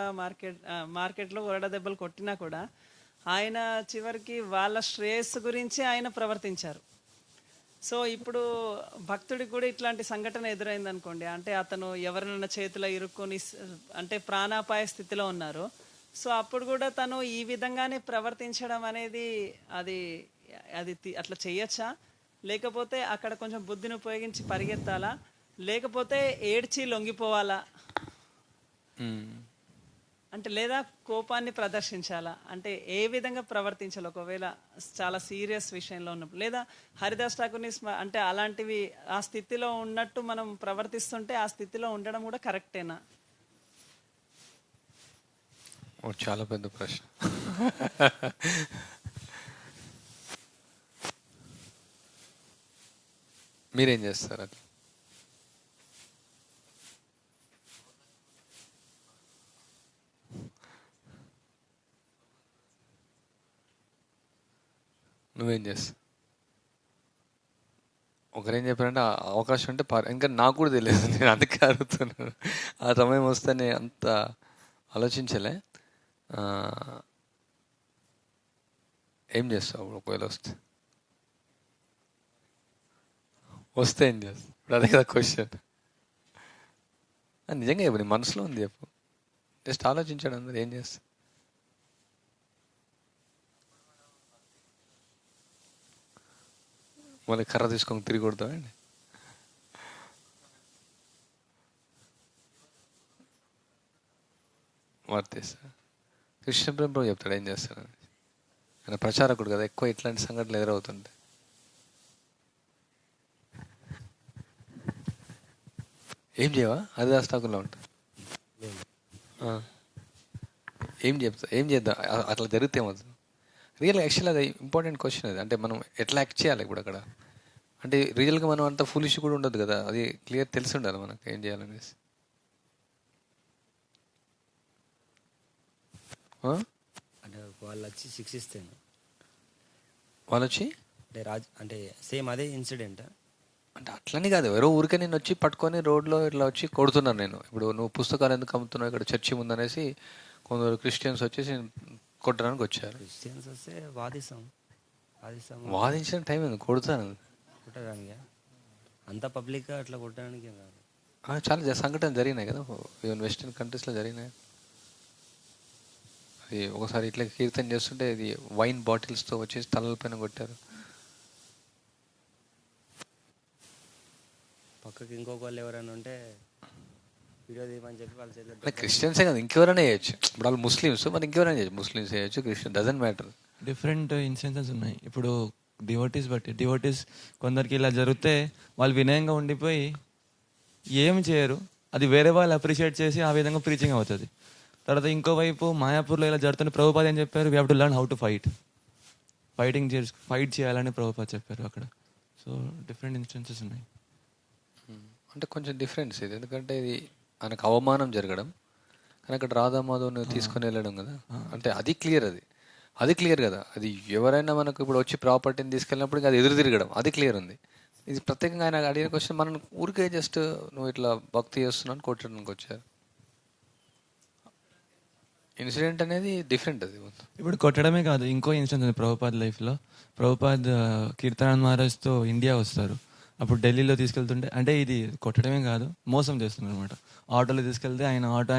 మార్కెట్లో కొరడా దెబ్బలు కొట్టినా కూడా ఆయన చివరికి వాళ్ళ శ్రేయస్సు గురించి ఆయన ప్రవర్తించారు. సో ఇప్పుడు భక్తుడికి కూడా ఇట్లాంటి సంఘటన ఎదురైంది అనుకోండి, అంటే అతను ఎవరినైనా చేతిలో ఇరుక్కొని అంటే ప్రాణాపాయ స్థితిలో ఉన్నారు. సో అప్పుడు కూడా తను ఈ విధంగానే ప్రవర్తించడం అనేది అది అది అట్లా చేయొచ్చా, లేకపోతే అక్కడ కొంచెం బుద్ధిని ఉపయోగించి పరిగెత్తాలా, లేకపోతే ఏడ్చి లొంగిపోవాలా, అంటే లేదా కోపాన్ని ప్రదర్శించాలా, అంటే ఏ విధంగా ప్రవర్తించాలి ఒకవేళ చాలా సీరియస్ విషయంలో ఉన్నప్పుడు? లేదా హరిదాస్ ఠాకూర్ని అంటే అలాంటివి ఆ స్థితిలో ఉన్నట్టు మనం ప్రవర్తిస్తుంటే ఆ స్థితిలో ఉండడం కూడా కరెక్టేనా? చాలా పెద్ద ప్రశ్న. మీరేం చేస్తారు అది? నువ్వేం చేస్తావు? ఒకరేం చెప్పారంటే అవకాశం అంటే ఇంకా నాకు కూడా తెలియదు, నేను అందుకే అడుగుతున్నాను. ఆ సమయం వస్తే నేను అంత ఆలోచించలే. ఏం చేస్తావు ఒకవేళ వస్తే ఏం చేస్తావు? ఇప్పుడు అదే కదా క్వశ్చన్. నిజంగా చెప్పు, నీ మనసులో ఉంది చెప్పు. జస్ట్ ఆలోచించాడు అందరు. ఏం చేస్తా? మళ్ళీ కర్ర తీసుకొని తిరిగి కొడతామండి. వర్తిస్తా. కృష్ణప్రభు చెప్తాడు ఏం చేస్తాడు. ఆయన ప్రచారకుడు కదా, ఎక్కువ ఇట్లాంటి సంఘటనలు ఎదురవుతుంటాయి. ఏం చేయవా? హరిదాస్ ఠాకూర్లో ఉంటా. ఏం చేద్దాం అట్లా జరిగితే ఏమవుతుంది? రియల్ యాక్చువల్ అది ఇంపార్టెంట్ క్వశ్చన్ అది. అంటే మనం ఎట్లా యాక్ట్ చేయాలి ఇప్పుడు అక్కడ? అంటే రియల్గా మనం అంత ఫులిష్ కూడా ఉండదు కదా, అది క్లియర్ తెలిసి ఉండాలి మనకు ఏం చేయాలనేసి. అంటే వాళ్ళు వచ్చి శిక్షిస్తాను. వాళ్ళు వచ్చి అంటే సేమ్ అదే ఇన్సిడెంట్. అంటే అట్లని కాదు, ఎవరో ఊరికే నేను వచ్చి పట్టుకొని రోడ్లో ఇట్లా వచ్చి కొడుతున్నాను. నేను ఇప్పుడు నువ్వు పుస్తకాలు ఎందుకు అమ్ముతున్నావు, ఇక్కడ చర్చి ముందనేసి కొందరు క్రిస్టియన్స్ వచ్చేసి కొట్టడానికి వచ్చారు. క్రిస్టియన్స్ వస్తే వాదించడం టైం ఎందుకు? కొడతాను. కొట్టడానికి అంత పబ్లిక్గా అట్లా కొట్టడానికి ఏం కాదు. చాలా సంఘటనలు జరిగినాయి కదా, ఈవెన్ వెస్టర్న్ కంట్రీస్లో జరిగినాయి. అది ఒకసారి ఇట్లా కీర్తన చేస్తుంటే ఇది వైన్ బాటిల్స్తో వచ్చేసి తలల పైన కొట్టారు. పక్కకి ఇంకొక వాళ్ళు ఎవరైనా ఉంటే వీడియో తీయమని చెప్పి వాళ్ళ చేతిలో అంటే క్రిస్టియన్సే కదా, ఇంకెవరైనా చేయొచ్చు. ఇప్పుడు వాళ్ళు ముస్లిమ్స్, మరి ఇంకెవరైనా చేయొచ్చు. ముస్లిమ్స్ చేయొచ్చు, Christian, doesn't matter. Different incidences ఉన్నాయి. ఇప్పుడు డివోటీస్ కొందరికి ఇలా జరిగితే వాళ్ళు వినయంగా ఉండిపోయి ఏమి చేయరు, అది వేరే వాళ్ళు అప్రిషియేట్ చేసి ఆ విధంగా ప్రీచింగ్ అవుతుంది. తర్వాత ఇంకోవైపు మాయాపూర్లో ఇలా జరుగుతున్న ప్రభుపాద్ ఏం చెప్పారు, we have to learn how to fight చేయాలని ప్రభుపాద్ చెప్పారు అక్కడ. సో డిఫరెంట్ ఇన్స్టెన్సెస్ ఉన్నాయి. అంటే కొంచెం డిఫరెన్స్ ఇది, ఎందుకంటే ఇది ఆయనకు అవమానం జరగడం, కానీ అక్కడ రాధామాధవ్ని తీసుకొని వెళ్ళడం కదా. అంటే అది క్లియర్ కదా. అది ఎవరైనా మనకు ఇప్పుడు వచ్చి ప్రాపర్టీని తీసుకెళ్ళినప్పుడు అది ఎదురు తిరగడం, అది క్లియర్ ఉంది. ఇది ప్రత్యేకంగా ఆయన అడిగిన క్వశ్చన్ మనం ఊరికే జస్ట్ నువ్వు ఇట్లా భక్తి చేస్తున్నాను కొట్టడానికి వచ్చారు. ఇన్సిడెంట్ అనేది డిఫరెంట్. అది ఇప్పుడు కొట్టడమే కాదు, ఇంకో ఇన్సిడెంట్ ఉంది ప్రభుపాద్ లైఫ్లో. ప్రభుపాద్ కీర్తనానంద్ మహారాజ్తో ఇండియా వస్తారు. అప్పుడు ఢిల్లీలో తీసుకెళ్తుంటే, అంటే ఇది కొట్టడమే కాదు మోసం చేస్తున్నారు అనమాట. ఆటోలో తీసుకెళ్తే ఆటో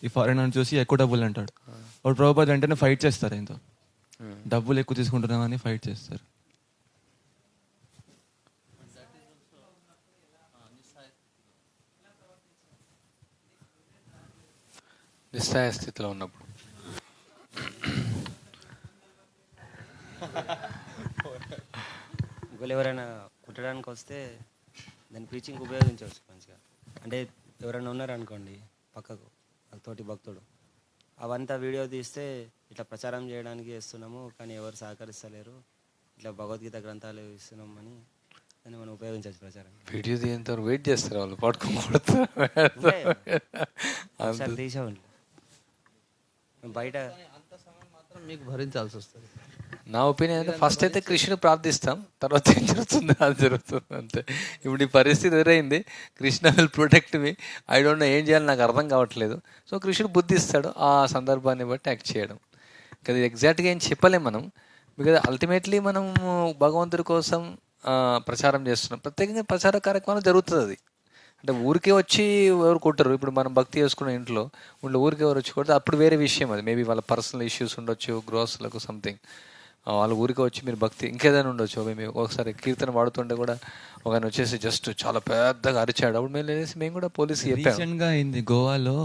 ఈ ఫారెనర్ చూసి ఎక్కువ డబ్బులు అంటాడు. అప్పుడు ప్రభుపాద్ వెంటనే ఫైట్ చేస్తారు, ఆయనతో డబ్బులు ఎక్కువ తీసుకుంటున్నామని ఫైట్ చేస్తారు. నిస్సహాయ స్థితిలో ఉన్నప్పుడు ఒకవేళ ఎవరైనా కుట్టడానికి వస్తే దాన్ని ప్రీచింగ్ ఉపయోగించవచ్చు మంచిగా. అంటే ఎవరైనా ఉన్నారనుకోండి పక్కకు తోటి భక్తుడు, అవంతా వీడియో తీస్తే ఇట్లా ప్రచారం చేయడానికి చేస్తున్నాము కానీ ఎవరు సహకరిస్తలేరు, ఇట్లా భగవద్గీత గ్రంథాలు ఇస్తున్నామని దాన్ని మనం ఉపయోగించవచ్చు ప్రచారం. వీడియో తీయంత వెయిట్ చేస్తారు వాళ్ళు, పట్టుకోకూడదు తీసేవాళ్ళు బయట. అంత సమయం మాత్రం మీకు భరించాల్సి వస్తుంది. నా ఒపీనియన్ అయితే ఫస్ట్ అయితే కృష్ణుని ప్రార్థిస్తాం, తర్వాత ఏం జరుగుతుంది అది జరుగుతుంది అంతే. ఇప్పుడు ఈ పరిస్థితి ఎదురైంది, Krishna will protect me, I don't know ఏం చేయాలి నాకు అర్థం కావట్లేదు. సో కృష్ణుడు బుద్ధి ఇస్తాడు, ఆ సందర్భాన్ని బట్టి యాక్ట్ చేయడం. కదా ఎగ్జాక్ట్గా ఏం చెప్పలేం మనం, బికాజ్ అల్టిమేట్లీ మనం భగవంతుడి కోసం ప్రచారం చేస్తున్నాం. ప్రత్యేకంగా ప్రచార కార్యక్రమాలు జరుగుతుంది అది. అంటే ఊరికే వచ్చి ఎవరు కొట్టరు. ఇప్పుడు మనం భక్తి చేసుకున్న ఇంట్లో ఊరికే ఎవరు వచ్చి కొడితే అప్పుడు వేరే విషయం అది. మేబీ వాళ్ళ పర్సనల్ ఇష్యూస్ ఉండొచ్చు, గ్రోస్లకు సంథింగ్, వాళ్ళ ఊరికే వచ్చి మీరు భక్తి ఇంకేదైనా ఉండొచ్చు. మేము ఒకసారి కీర్తన వాడుతుంటే కూడా ఒక ఆయన వచ్చేసి జస్ట్ చాలా పెద్దగా అరిచాడు. అప్పుడు మేము కూడా పోలీసుకి చెప్పాము. రీసెంట్గా అయింది గోవాలో,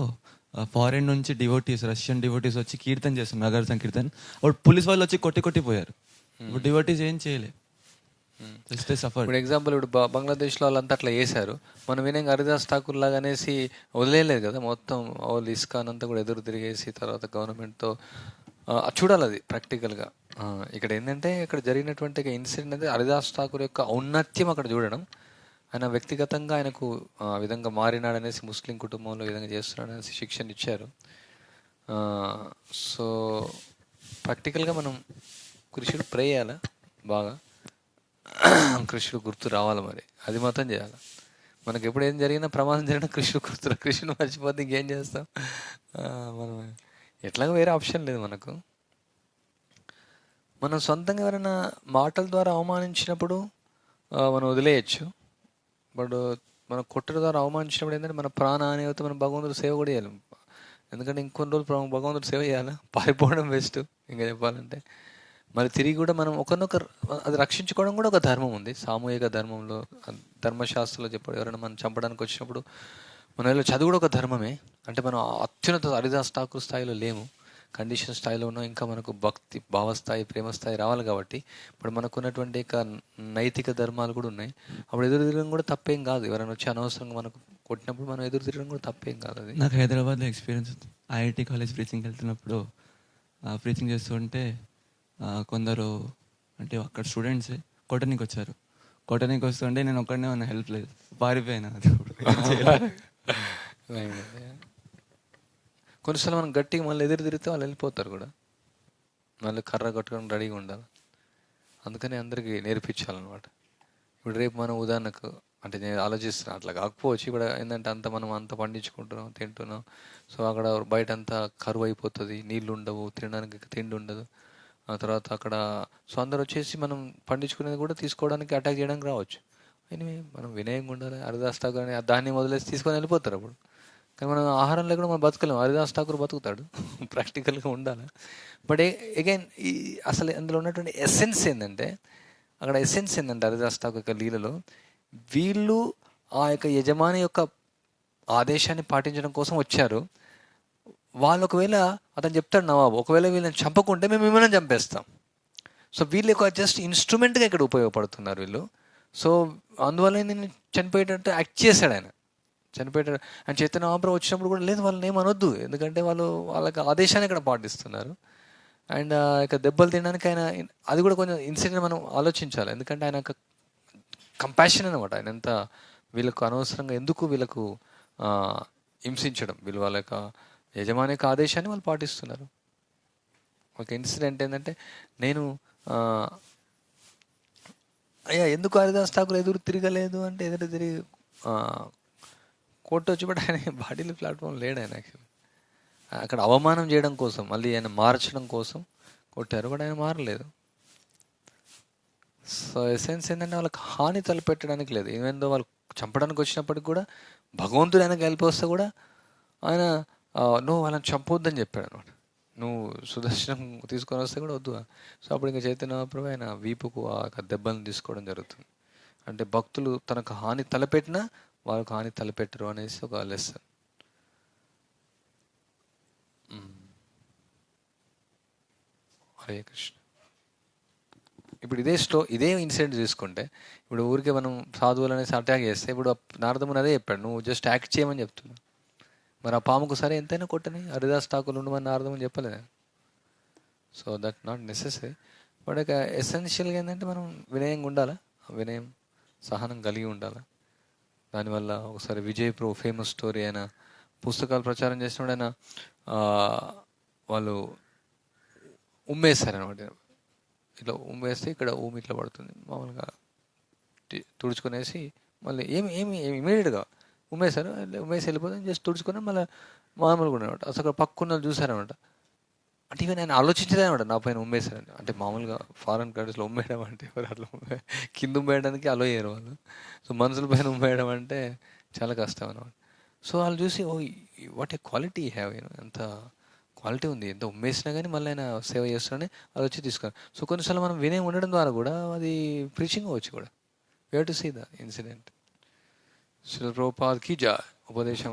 ఫారెన్ నుంచి రష్యన్ డివోటీస్ వచ్చి కీర్తన చేస్తారు, నగర సంకీర్తన్. అప్పుడు పోలీస్ వాళ్ళు వచ్చి కొట్టిపోయారు. ఇప్పుడు డివోటీస్ ఏం చేయలేదు. ఇప్పుడు ఎగ్జాంపుల్ ఇప్పుడు బంగ్లాదేశ్లో వాళ్ళంతా అట్లా చేశారు, మనం వినంగా హరిదాస్ ఠాకూర్ లాగా అనేసి వదిలేయలేదు కదా. మొత్తం వాళ్ళు ఇస్కాన్ అంతా కూడా ఎదురు తిరిగేసి తర్వాత గవర్నమెంట్తో చూడాలి అది ప్రాక్టికల్గా. ఇక్కడ ఏంటంటే ఇక్కడ జరిగినటువంటి ఇన్సిడెంట్ అనేది హరిదాస్ ఠాకూర్ యొక్క ఔన్నత్యం అక్కడ చూడడం. ఆయన వ్యక్తిగతంగా ఆయనకు ఆ విధంగా మారినాడనేసి, ముస్లిం కుటుంబంలో ఈ విధంగా చేస్తున్నాడు అనేసి శిక్షణ ఇచ్చారు. సో ప్రాక్టికల్గా మనం కృష్ణుడు ప్రే చేయాలి బాగా, కృష్ణుడు గుర్తు రావాలి, మరి అది మాత్రం చేయాలి. మనకి ఎప్పుడు ఏం జరిగినా ప్రమాదం జరిగినా కృష్ణుడు మర్చిపోతే ఇంకేం చేస్తాం మనం. ఎట్లాగో వేరే ఆప్షన్ లేదు మనకు. మనం సొంతంగా ఎవరైనా మాటల ద్వారా అవమానించినప్పుడు మనం వదిలేయచ్చు. బట్ మనం కొట్టడం ద్వారా అవమానించినప్పుడు ఏంటంటే మన ప్రాణాన్ని అయితే మనం భగవంతుడు సేవ కూడా చేయాలి. ఎందుకంటే ఇంకొన్ని రోజులు భగవంతుడు సేవ చేయాలి, పారిపోవడం బెస్ట్ ఇంకా చెప్పాలంటే. మరి తిరిగి కూడా మనం ఒకరినొకరు అది రక్షించుకోవడం కూడా ఒక ధర్మం ఉంది. సామూహిక ధర్మంలో, ధర్మశాస్త్రంలో చెప్పాడు, ఎవరైనా మనం చంపడానికి వచ్చినప్పుడు మన చదువు కూడా ఒక ధర్మమే. అంటే మనం అత్యున్నత హరిదాస్ ఠాకూర్ స్థాయిలో లేము, కండిషన్ స్థాయిలో ఉన్నాం. ఇంకా మనకు భక్తి భావస్థాయి, ప్రేమ స్థాయి రావాలి. కాబట్టి ఇప్పుడు మనకు ఉన్నటువంటి నైతిక ధర్మాలు కూడా ఉన్నాయి. అప్పుడు ఎదురు తిరగడం కూడా తప్పేం కాదు. ఎవరైనా వచ్చి అనవసరంగా మనకు కొట్టినప్పుడు మనం ఎదురు తిరగడం కూడా తప్పేం కాదు. అది నాకు హైదరాబాద్లో ఎక్స్పీరియన్స్ ఉంది. ఐఐటి కాలేజ్ ప్రీచింగ్కి వెళ్తున్నప్పుడు ప్రీచింగ్ చేస్తుంటే కొందరు అంటే అక్కడ స్టూడెంట్స్ కొట్టనీకి వచ్చారు. కొట్టనీకి వస్తుంటే నేను ఒక్కడనే ఉన్న, హెల్ప్ లేదు, పారిపోయాను. కొన్నిసార్లు మనం గట్టిగా మళ్ళీ ఎదురు తిరిగితే వాళ్ళు వెళ్ళిపోతారు కూడా. మళ్ళీ కర్ర కట్టుకొని రెడీగా ఉండాలి. అందుకని అందరికీ నేర్పించాలన్నమాట. ఇప్పుడు రేపు మనం ఉదాహరణకు అంటే నేను ఆలోచిస్తున్నాను, అట్లా కాకపోవచ్చు. ఇప్పుడు ఏంటంటే మనం అంత పండించుకుంటున్నాం, తింటున్నాం. సో అక్కడ బయట అంతా కరువు అయిపోతుంది, నీళ్ళు ఉండవు, తినడానికి తిండి ఉండదు. ఆ తర్వాత అక్కడ సో అందరు వచ్చేసి మనం పండించుకునేది కూడా తీసుకోవడానికి, అటాక్ చేయడానికి రావచ్చు. ఎనివే మనం వినయంగా ఉండాలి. హరిదాస్ ఠాకూర్ అని దాన్ని వదిలేసి తీసుకొని వెళ్ళిపోతారు అప్పుడు. కానీ మనం ఆహారం లేకుండా మనం బతకలేము. హరిదాస్ ఠాకూర్ బతుకుతాడు. ప్రాక్టికల్గా ఉండాలి. బట్ అగైన్ ఈ అసలు అందులో ఉన్నటువంటి ఎసెన్స్ ఏంటంటే, అక్కడ ఎసెన్స్ ఏంటంటే హరిదాస్ ఠాకూర్ యొక్క లీలలో వీళ్ళు ఆ యొక్క యజమాని యొక్క ఆదేశాన్ని పాటించడం కోసం వచ్చారు. వాళ్ళు ఒకవేళ అతను చెప్తాడు నవాబు, ఒకవేళ వీళ్ళని చంపకుంటే మేము మిమ్మల్ని చంపేస్తాం. సో వీళ్ళు ఒక జస్ట్ ఇన్స్ట్రుమెంట్గా ఇక్కడ ఉపయోగపడుతున్నారు వీళ్ళు. సో అందువల్ల నేను చనిపోయేటట్టు యాక్ట్ చేశాడు ఆయన. చనిపోయేటట్టు ఆయన చైతన్య మహాప్రభు వచ్చినప్పుడు కూడా లేదు వాళ్ళని ఏమనొద్దు, ఎందుకంటే వాళ్ళు వాళ్ళకి ఆదేశాన్ని ఇక్కడ పాటిస్తున్నారు. అండ్ ఇక దెబ్బలు తినడానికి ఆయన అది కూడా కొంచెం ఇన్సిడెంట్ మనం ఆలోచించాలి. ఎందుకంటే ఆయన ఒక కంపాషన్ అనమాట. ఆయన ఎంత వీళ్ళకు అనవసరంగా ఎందుకు వీళ్ళకు హింసించడం, వీళ్ళు వాళ్ళ యొక్క యజమాని యొక్క ఆదేశాన్ని వాళ్ళు పాటిస్తున్నారు. ఒక ఇన్సిడెంట్ ఏంటంటే, నేను అయ్యా ఎందుకు హరిదాస్ ఠాకూర్ ఎదురు తిరగలేదు అంటే, ఎదురు తిరిగి కోర్టు వచ్చి బట్ ఆయన బాడీలో ప్లాట్ఫామ్ లేడు ఆయన. యాక్చువల్లీ అక్కడ అవమానం చేయడం కోసం, మళ్ళీ ఆయన మార్చడం కోసం కొట్టారు, బట్ ఆయన మారలేదు. సో ఎసెన్స్ ఏంటంటే వాళ్ళకి హాని తలపెట్టడానికి లేదు. ఈవెన్ దో వాళ్ళు చంపడానికి వచ్చినప్పటికి కూడా భగవంతుడు ఆయనకు హెల్ప్ వస్తే కూడా ఆయన నువ్వు వాళ్ళని చంపొద్దని చెప్పాడు అనమాట. నువ్వు సుదర్శనం తీసుకొని వస్తే కూడా వద్దు. సో అప్పుడు ఇంకా చైతన్య మహాప్రభు ఆయన వీపుకు ఆ దెబ్బలను తీసుకోవడం జరుగుతుంది. అంటే భక్తులు తనకు హాని తలపెట్టినా వాళ్ళకు హాని తలపెట్టరు అనేసి ఒక లెసన్. హరే కృష్ణ. ఇప్పుడు ఇదే ఇన్సిడెంట్ తీసుకుంటే, ఇప్పుడు ఊరికే మనం సాధువులు అనేసి అటాక్ చేస్తే, ఇప్పుడు నారదముని అదే చెప్పాడు, నువ్వు జస్ట్ యాక్ట్ చేయమని చెప్తున్నావు. మరి ఆ పాముకు సరే ఎంతైనా కొట్టని, హరిదాస్ ఠాకూర్ ఉండమని నారదముని చెప్పలేదు. So that not necessary. But ఇక ఎసెన్షియల్గా ఏంటంటే మనం వినయంగా ఉండాలి. వినయం సహనం కలిగి ఉండాలి. దానివల్ల ఒకసారి విజయ్ ప్రభు ఫేమస్ స్టోరీ, ఆయన పుస్తకాలు ప్రచారం చేసినప్పుడు ఆయన వాళ్ళు ఉమ్మేస్తారనమాట. ఇట్లా ఉమ్మేస్తే ఇక్కడ ఇట్లా పడుతుంది, మామూలుగా తుడుచుకునేసి మళ్ళీ ఏమి ఇమీడియట్గా ఉమ్మేసి వెళ్ళిపోతుంది. జస్ట్ తుడుచుకొని మళ్ళీ మామూలుగా ఉండేవాడు. అసలు అక్కడ పక్కన చూసారనమాట. అంటే ఈవెన్ ఆయన ఆలోచించలేదన్నమాట నా పైన ఉమ్మేశారని. అంటే మామూలుగా ఫారెన్ కంట్రీస్లో ఉమ్మేయడం అంటే ఎవరు అట్లా కింద ఉమ్మేయడానికి అలో అయ్యారు వాళ్ళు. సో మనుషుల పైన ఉమ్మేయడం అంటే చాలా కష్టం అనమాట. సో వాళ్ళు చూసి వాట్ ఏ క్వాలిటీ హ్యావ్, ఎంత క్వాలిటీ ఉంది, ఎంత ఉమ్మేసినా కానీ మళ్ళీ ఆయన సేవ చేస్తున్నాడని అది వచ్చి తీసుకున్నారు. సో కొన్నిసార్లు మనం వినయం ఉండడం ద్వారా కూడా అది ప్రీచింగ్ అవ్వచ్చు కూడా. We have to see the incident. Srila Prabhupad కీ జై. ఉపదేశం